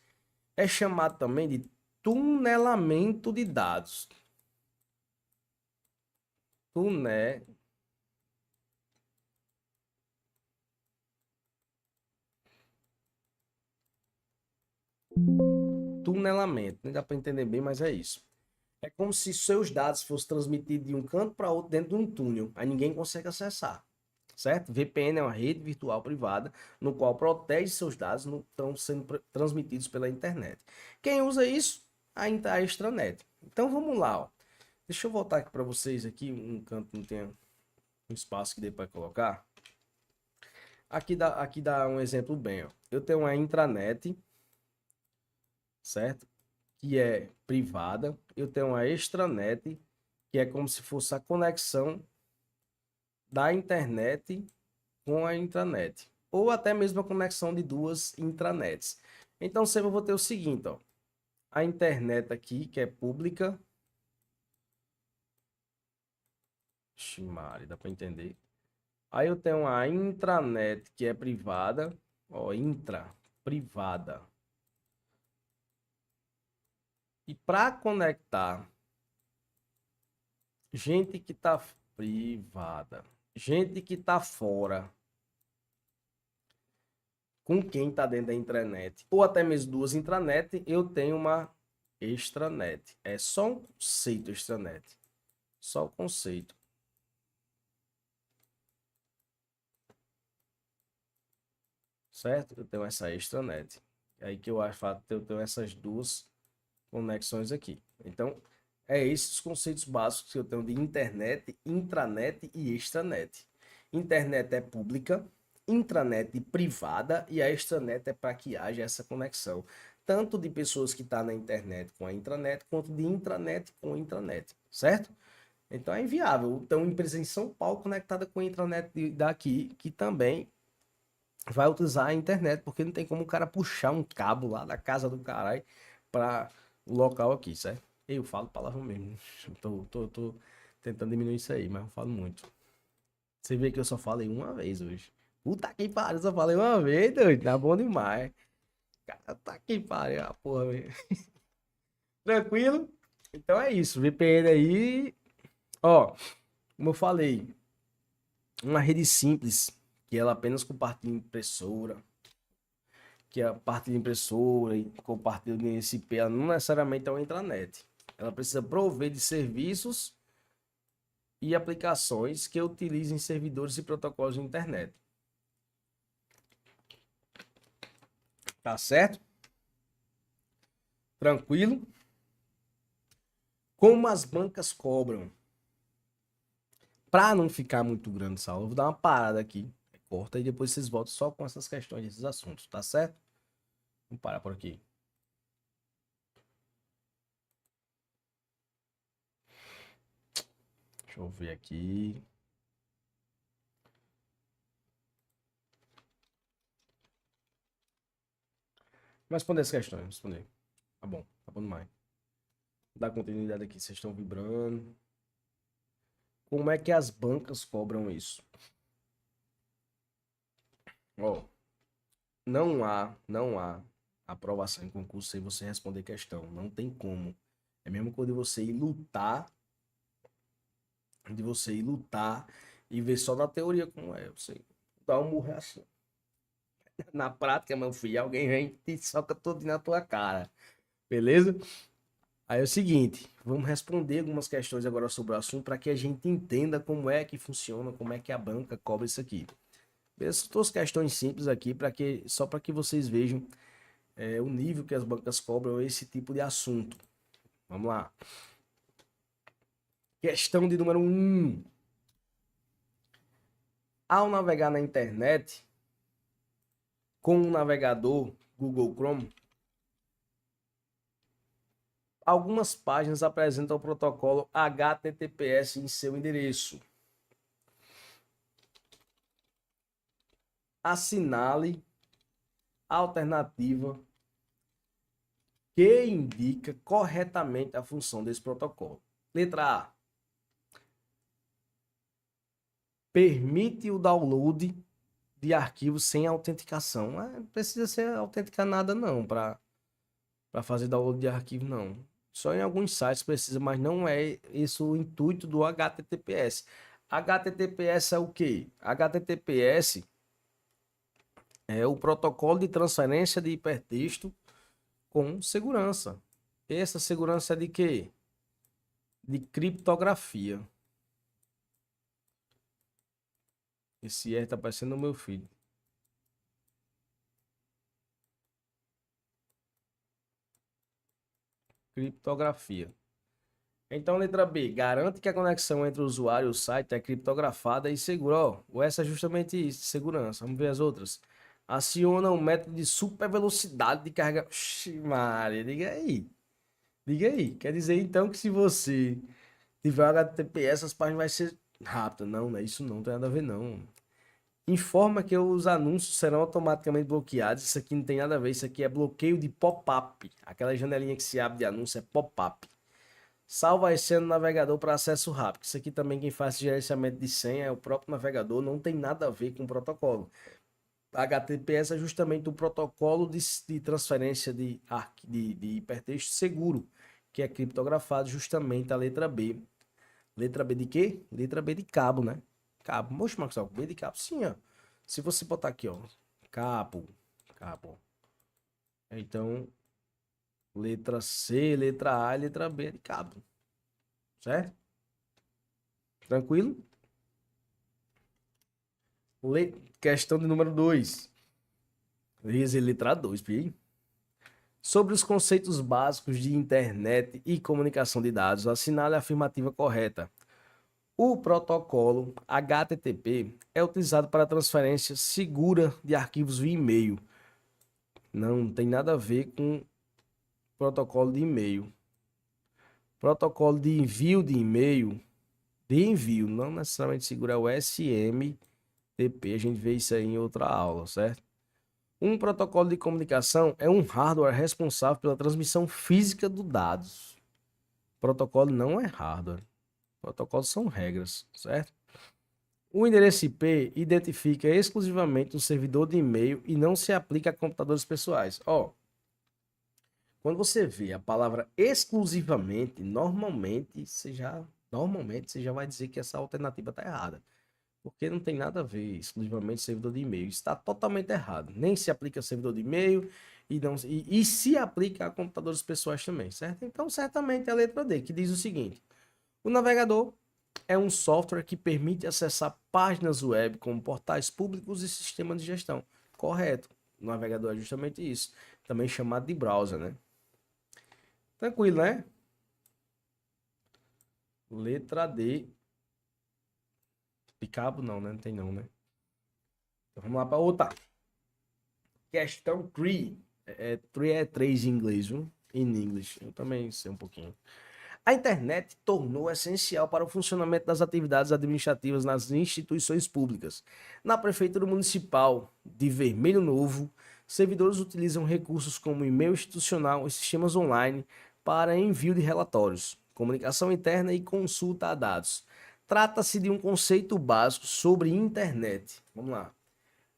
É chamado também de tunelamento de dados. Tunelamento, nem dá para entender bem, mas é isso. É como se seus dados fossem transmitidos de um canto para outro dentro de um túnel, aí ninguém consegue acessar, certo? VPN é uma rede virtual privada no qual protege seus dados não estão sendo transmitidos pela internet. Quem usa isso? A extranet. Então vamos lá, ó. Deixa eu voltar aqui para vocês aqui, um canto não tem um espaço que dê para colocar. Aqui dá um exemplo bem, ó. Eu tenho uma intranet, certo? Que é privada. Eu tenho uma extranet, que é como se fosse a conexão da internet com a intranet. Ou até mesmo a conexão de duas intranets. Então sempre eu vou ter o seguinte, ó. A internet aqui, que é pública. Ximari, dá para entender. Aí eu tenho a intranet, que é privada. Ó, intra, privada. E para conectar gente que tá privada, gente que tá fora, com quem tá dentro da intranet, ou até mesmo duas intranet, eu tenho uma extranet. É só um conceito extranet. Só o conceito. Certo? Eu tenho essa extranet. É aí que eu acho que eu tenho essas duas conexões aqui. Então, é esses os conceitos básicos que eu tenho de internet, intranet e extranet. Internet é pública, intranet privada e a extranet é para que haja essa conexão, tanto de pessoas que estão na internet com a intranet, quanto de intranet com a intranet, certo? Então é inviável. Então, uma empresa em São Paulo conectada com a intranet daqui, que também vai utilizar a internet, porque não tem como o cara puxar um cabo lá da casa do caralho para o local aqui, certo? Eu falo palavra mesmo. Tô tentando diminuir isso aí, mas eu falo muito. Você vê que eu só falei uma vez hoje. Puta que pariu, só falei uma vez, doido. Tá bom demais. Cara, tá que pariu, a porra, velho. Tranquilo? Então é isso. VPN aí. Ó, como eu falei, uma rede simples, que ela apenas compartilha impressora, que a parte de impressora e compartilha de ISP, ela não necessariamente é uma intranet. Ela precisa prover de serviços e aplicações que utilizem servidores e protocolos de internet. Tá certo? Tranquilo? Como as bancas cobram? Para não ficar muito grande essa aula, eu vou dar uma parada aqui. Corta e depois vocês voltam só com essas questões desses assuntos, tá certo? Vamos parar por aqui. Deixa eu ver aqui. Vou responder as questões, vou responder. Tá bom demais. Vou dar continuidade aqui, vocês estão vibrando. Como é que as bancas cobram isso? Ó, não há aprovação em concurso sem você responder questão. Não tem como. É mesmo quando de você ir lutar e ver só na teoria como é. Você dá um murro assim. Na prática, meu filho, alguém vem e te soca todo na tua cara. Beleza? Aí é o seguinte, vamos responder algumas questões agora sobre o assunto para que a gente entenda como é que funciona, como é que a banca cobra isso aqui. Essas duas questões simples aqui, só para que vocês vejam o nível que as bancas cobram esse tipo de assunto. Vamos lá. Questão de número 1. Ao navegar na internet com o navegador Google Chrome, algumas páginas apresentam o protocolo HTTPS em seu endereço. Assinale a alternativa que indica corretamente a função desse protocolo. Letra A. Permite o download de arquivos sem autenticação. Não precisa ser autenticar nada não para fazer download de arquivo não. Só em alguns sites precisa, mas não é esse o intuito do HTTPS. HTTPS é o quê? HTTPS é o protocolo de transferência de hipertexto com segurança. Essa segurança é de quê? De criptografia. Esse R tá parecendo o meu filho. Criptografia. Então, letra B. Garante que a conexão entre o usuário e o site é criptografada e segura. Ó, essa é justamente isso, segurança. Vamos ver as outras. Aciona um método de super velocidade de carga. Oxi, Maria, diga aí. Diga aí. Quer dizer, então, que se você tiver HTTPS, as páginas vão ser rápidas. Não, não é isso não, tem nada a ver não. Informa que os anúncios serão automaticamente bloqueados. Isso aqui não tem nada a ver. Isso aqui é bloqueio de pop-up. Aquela janelinha que se abre de anúncio é pop-up. Salva a senha no navegador para acesso rápido. Isso aqui também quem faz gerenciamento de senha é o próprio navegador. Não tem nada a ver com o protocolo. HTTPS é justamente o protocolo de transferência de hipertexto seguro, que é criptografado justamente a letra B. Letra B de quê? Letra B de cabo, né? Cabo. Moxa, Marcos, B de cabo. Sim, ó. Se você botar aqui, ó. Cabo. Cabo. Então, letra C, letra A e letra B é de cabo. Certo? Tranquilo? Questão de número 2. Letra 2, pi. Sobre os conceitos básicos de internet e comunicação de dados, assinale a afirmativa correta. O protocolo HTTP é utilizado para transferência segura de arquivos via e-mail. Não tem nada a ver com protocolo de e-mail. Protocolo de envio de e-mail, de envio, não necessariamente segura, é o SMTP. A gente vê isso aí em outra aula, certo? Um protocolo de comunicação é um hardware responsável pela transmissão física dos dados. Protocolo não é hardware. Protocolos são regras, certo? O endereço IP identifica exclusivamente um servidor de e-mail e não se aplica a computadores pessoais. Ó, quando você vê a palavra exclusivamente, normalmente você já vai dizer que essa alternativa está errada. Porque não tem nada a ver exclusivamente servidor de e-mail. Está totalmente errado. Nem se aplica a servidor de e-mail e se aplica a computadores pessoais também, certo? Então, certamente é a letra D, que diz o seguinte: o navegador é um software que permite acessar páginas web como portais públicos e sistemas de gestão. Correto. O navegador é justamente isso. Também chamado de browser, né? Tranquilo, né? Letra D. De cabo não, né? Não tem não, né? Então, vamos lá para outra. Questão 3. 3 é 3 em inglês, viu? In English. Eu também sei um pouquinho. A internet tornou essencial para o funcionamento das atividades administrativas nas instituições públicas. Na Prefeitura Municipal de Vermelho Novo, servidores utilizam recursos como e-mail institucional e sistemas online para envio de relatórios, comunicação interna e consulta a dados. Trata-se de um conceito básico sobre internet. Vamos lá.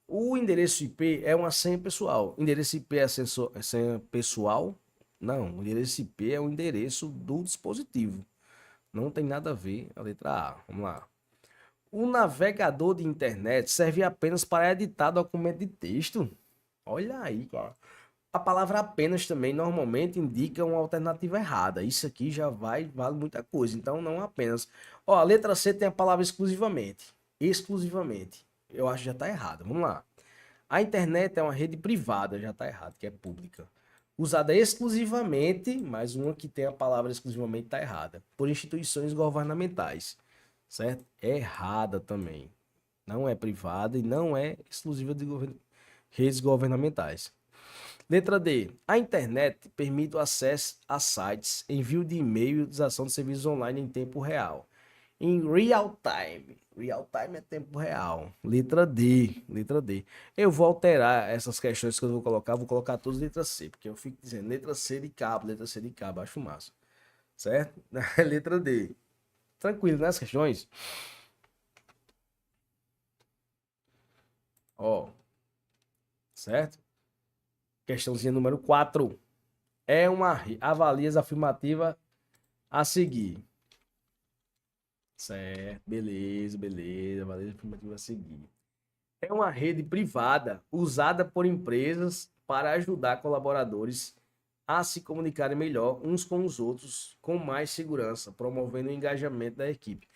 O endereço IP é uma senha pessoal. Endereço IP é senha pessoal? Não, o endereço IP é o endereço do dispositivo. Não tem nada a ver a letra A. Vamos lá. O navegador de internet serve apenas para editar documento de texto. Olha aí, cara. A palavra apenas também normalmente indica uma alternativa errada. Isso aqui já vale muita coisa. Então, não apenas. Ó, a letra C tem a palavra exclusivamente. Exclusivamente. Eu acho que já está errado. Vamos lá. A internet é uma rede privada, já está errado, que é pública. Usada exclusivamente, mais uma que tem a palavra exclusivamente está errada, por instituições governamentais, certo? É errada também. Não é privada e não é exclusiva de redes governamentais. Letra D. A internet permite o acesso a sites, envio de e-mail e utilização de serviços online em tempo real. Em real time. Real time é tempo real. Letra D. Letra D. Eu vou alterar essas questões que eu vou colocar todas letra C, porque eu fico dizendo letra C de cabo, letra C de cabo, acho massa. Certo? Letra D. Tranquilo, né, as questões? Ó. Certo? Questãozinha número 4. Avalia as afirmativas a seguir. Certo, beleza, beleza. Avalia as afirmativas a seguir. É uma rede privada usada por empresas para ajudar colaboradores a se comunicarem melhor uns com os outros, com mais segurança, promovendo o engajamento da equipe.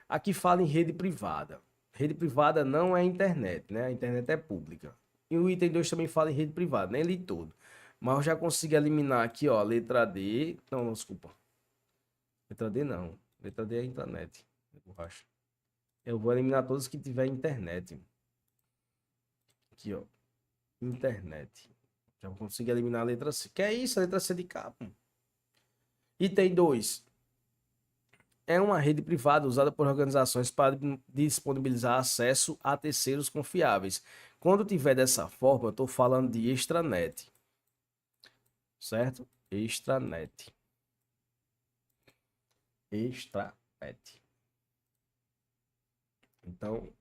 Aqui fala em rede privada. Rede privada não é internet, né? A internet é pública. E o item 2 também fala em rede privada, nem li todo. Mas eu já consigo eliminar aqui, ó, letra D. Não, desculpa. Letra D não. Letra D é intranet. Borracha. Eu vou eliminar todos que tiver internet. Aqui, ó. Internet. Já vou conseguir eliminar a letra C. Que é isso? A letra C de cá, pô. Item 2. É uma rede privada usada por organizações para disponibilizar acesso a terceiros confiáveis. Quando tiver dessa forma, eu estou falando de extranet. Certo? Extranet. Extranet. Então,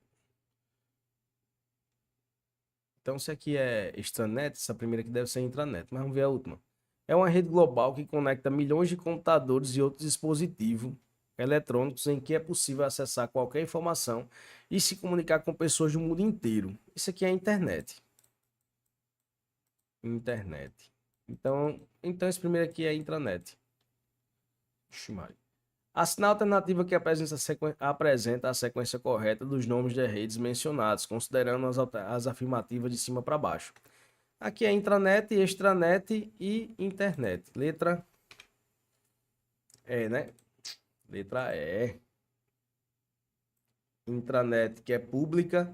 se aqui é extranet, essa primeira aqui deve ser intranet. Mas vamos ver a última. É uma rede global que conecta milhões de computadores e outros dispositivos eletrônicos em que é possível acessar qualquer informação e se comunicar com pessoas do mundo inteiro. Isso aqui é a internet. Internet. Então esse primeiro aqui é intranet. Assina a alternativa que apresenta a sequência correta dos nomes de redes mencionados, considerando as afirmativas de cima para baixo. Aqui é intranet, extranet e internet. Letra E, né? Letra E. Intranet, que é pública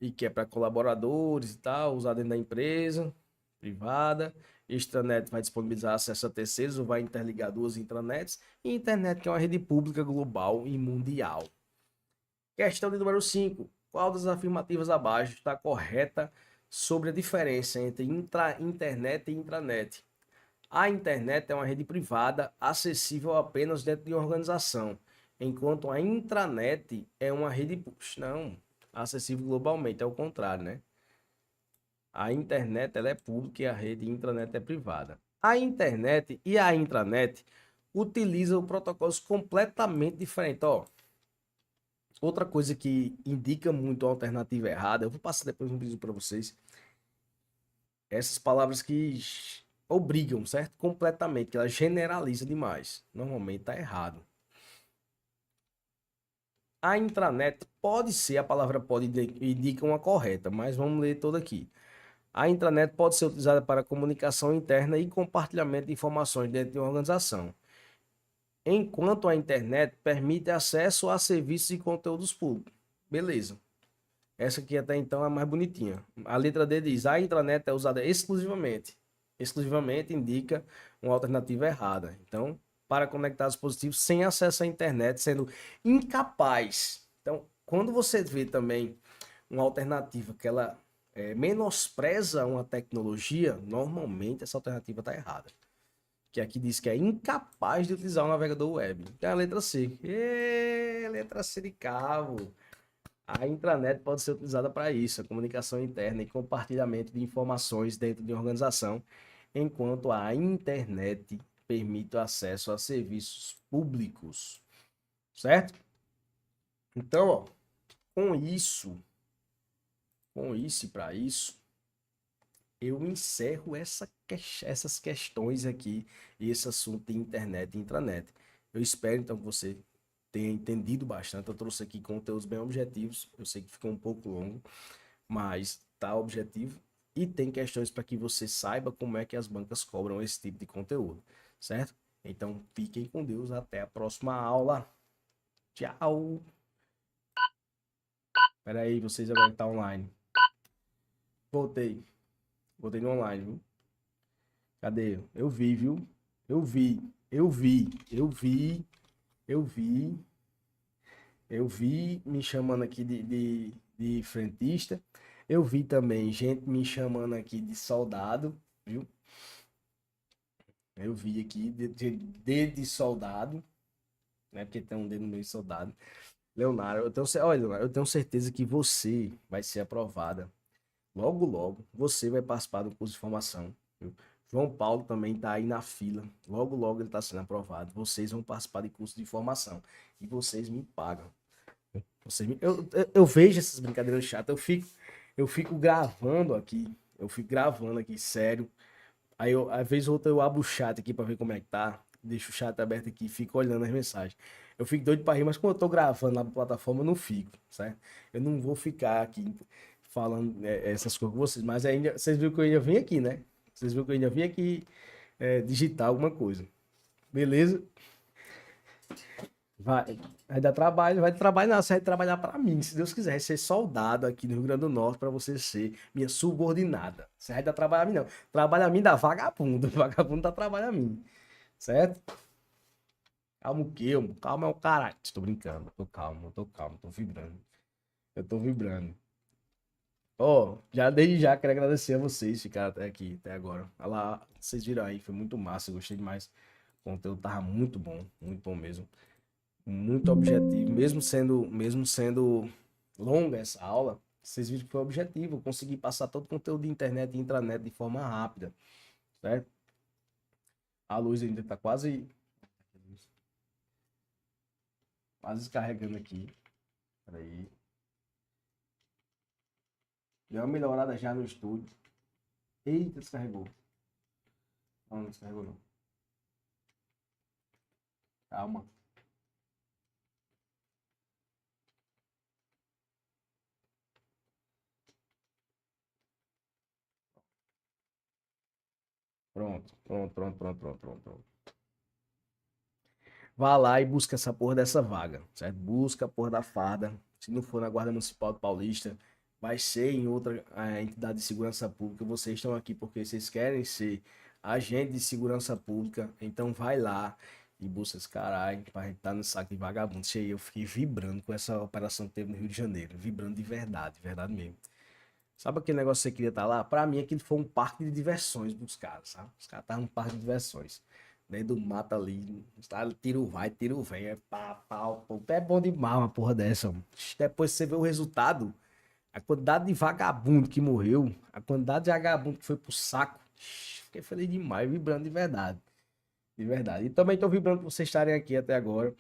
e que é para colaboradores e tal, usar dentro da empresa privada. Extranet vai disponibilizar acesso a terceiros ou vai interligar duas intranets. E internet, que é uma rede pública global e mundial. Questão de número 5. Qual das afirmativas abaixo está correta sobre a diferença entre internet e intranet? A internet é uma rede privada acessível apenas dentro de uma organização, enquanto a intranet é uma rede não acessível globalmente, é o contrário, né? A internet ela é pública e a rede intranet é privada. A internet e a intranet utilizam protocolos completamente diferentes. Ó, outra coisa que indica muito a alternativa errada, eu vou passar depois um vídeo para vocês. Essas palavras que obrigam, certo? Completamente, que ela generaliza demais. Normalmente tá errado. A intranet pode ser, a palavra pode indica uma correta, mas vamos ler toda aqui. A intranet pode ser utilizada para comunicação interna e compartilhamento de informações dentro de uma organização, enquanto a internet permite acesso a serviços e conteúdos públicos. Beleza. Essa aqui até então é a mais bonitinha. A letra D diz: a intranet é usada exclusivamente. Exclusivamente indica uma alternativa errada. Então, para conectar dispositivos sem acesso à internet, sendo incapaz. Então, quando você vê também uma alternativa que ela menospreza uma tecnologia, normalmente essa alternativa está errada. Que aqui diz que é incapaz de utilizar o navegador web. Tem a letra C. Letra C de cabo. A intranet pode ser utilizada para isso, a comunicação interna e compartilhamento de informações dentro de uma organização, enquanto a internet permite o acesso a serviços públicos, certo? Então, ó, com isso e para isso, eu encerro essas questões aqui e esse assunto de internet e intranet. Eu espero, então, que você tenha entendido bastante. Eu trouxe aqui conteúdos bem objetivos. Eu sei que ficou um pouco longo, mas tá objetivo. E tem questões para que você saiba como é que as bancas cobram esse tipo de conteúdo, certo? Então, fiquem com Deus. Até a próxima aula. Tchau. Espera aí, vocês agora que tá online. Voltei. Voltei no online, viu? Cadê? Eu vi, viu? Eu vi. Eu vi me chamando aqui de frentista. Eu vi também gente me chamando aqui de soldado, viu? Eu vi aqui de soldado, né? Porque tem um dedo no meio de soldado. Leonardo, olha, Leonardo, eu tenho certeza que você vai ser aprovada. Logo, logo, você vai participar do curso de formação, viu? João Paulo também está aí na fila. Logo, logo ele está sendo aprovado. Vocês vão participar de curso de formação. E vocês me pagam. Eu vejo essas brincadeiras chatas. Eu fico gravando aqui. Eu fico gravando aqui, sério. Aí, às vezes, outra eu abro o chat aqui pra ver como é que tá. Deixo o chat aberto aqui e fico olhando as mensagens. Eu fico doido pra rir, mas quando eu tô gravando na plataforma, eu não fico, certo? Eu não vou ficar aqui falando essas coisas com vocês. Mas ainda, vocês viram que eu ainda vim aqui, né? Vocês viram que eu ainda vim aqui digitar alguma coisa. Beleza? Vai dar trabalho, vai dar trabalho não, você vai trabalhar para mim, se Deus quiser, ser soldado aqui no Rio Grande do Norte para você ser minha subordinada. Você vai dar trabalho a mim não, trabalho a mim dá vagabundo, vagabundo dá trabalho a mim, certo? Calma o quê, mano? Calma é o caralho, estou brincando, tô calmo, tô vibrando, eu tô vibrando. Ó, já desde já quero agradecer a vocês ficar até aqui, até agora. Olha lá, vocês viram aí, foi muito massa, eu gostei demais. O conteúdo tava muito bom mesmo. Muito objetivo, mesmo sendo longa essa aula, vocês viram que foi objetivo, eu consegui passar todo o conteúdo de internet e intranet de forma rápida, certo? A luz ainda tá quase descarregando aqui. Peraí. Deu uma melhorada já no estúdio. Eita, descarregou. Não, não descarregou não. Calma. Pronto. Vá lá e busca essa porra dessa vaga, certo? Busca a porra da farda. Se não for na Guarda Municipal de Paulista, vai ser em outra entidade de segurança pública. Vocês estão aqui porque vocês querem ser agente de segurança pública. Então vai lá e busca esse caralho pra gente estar no saco de vagabundo. Eu fiquei vibrando com essa operação que teve no Rio de Janeiro. Vibrando de verdade mesmo. Sabe aquele negócio que você queria estar lá? Pra mim, aquilo foi um parque de diversões dos caras, sabe? Os caras estavam num parque de diversões. Dentro do mato ali, tiro vai, tiro vem, é pá, pau, pau. É bom demais uma porra dessa, mano. Depois você vê o resultado, a quantidade de vagabundo que morreu, a quantidade de vagabundo que foi pro saco. Fiquei feliz demais, vibrando de verdade. De verdade. E também tô vibrando por vocês estarem aqui até agora.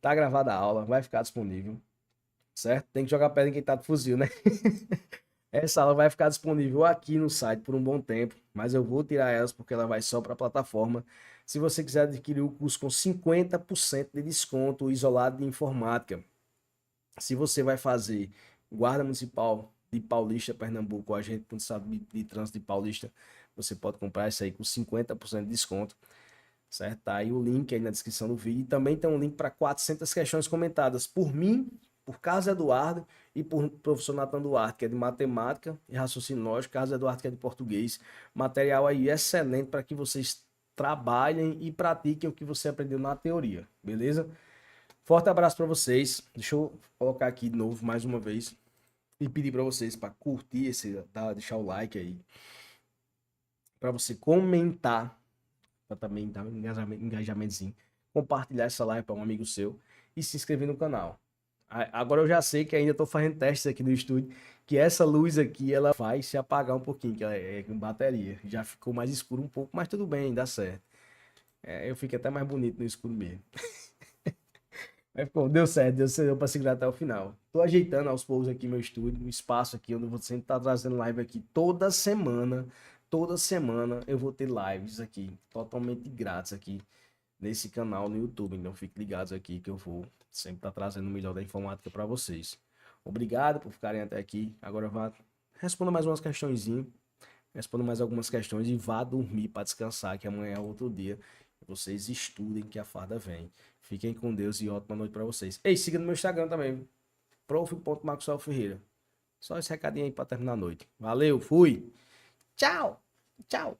Tá gravada a aula, vai ficar disponível, certo? Tem que jogar pedra em quem tá de fuzil, né? Essa aula vai ficar disponível aqui no site por um bom tempo, mas eu vou tirar elas porque ela vai só para a plataforma. Se você quiser adquirir o curso com 50% de desconto isolado de informática, se você vai fazer Guarda Municipal de Paulista, Pernambuco, agente do Estado de Trânsito de Paulista, você pode comprar isso aí com 50% de desconto, certo? Tá aí o link aí na descrição do vídeo. E também tem um link para 400 questões comentadas por mim, por Carlos Eduardo e por professor Nathan Duarte, que é de matemática e raciocínio lógico, Carlos Eduardo, que é de português. Material aí excelente para que vocês trabalhem e pratiquem o que você aprendeu na teoria, beleza? Forte abraço para vocês. Deixa eu colocar aqui de novo mais uma vez e pedir para vocês para curtir deixar o like aí, para você comentar, para também dar um engajamentozinho, compartilhar essa live para um amigo seu e se inscrever no canal. Agora eu já sei que ainda estou fazendo testes aqui no estúdio, que essa luz aqui ela vai se apagar um pouquinho, que ela é com bateria. Já ficou mais escuro um pouco, mas tudo bem, dá certo. Eu fico até mais bonito no escuro mesmo. Mas ficou, deu certo, deu para segurar até o final. Tô ajeitando aos poucos aqui meu estúdio, o espaço aqui onde eu vou sempre estar trazendo live aqui toda semana. Toda semana eu vou ter lives aqui, totalmente grátis aqui nesse canal no YouTube. Então fiquem ligados aqui que eu vou sempre estar trazendo o melhor da informática para vocês. Obrigado por ficarem até aqui. Agora vá, responda mais umas questõezinhas, responda mais algumas questões e vá dormir para descansar, que amanhã é outro dia. Vocês estudem que a farda vem. Fiquem com Deus e ótima noite para vocês. Ei, siga no meu Instagram também, prof.maxwellferreira. Só esse recadinho aí para terminar a noite. Valeu, fui. Tchau. Tchau.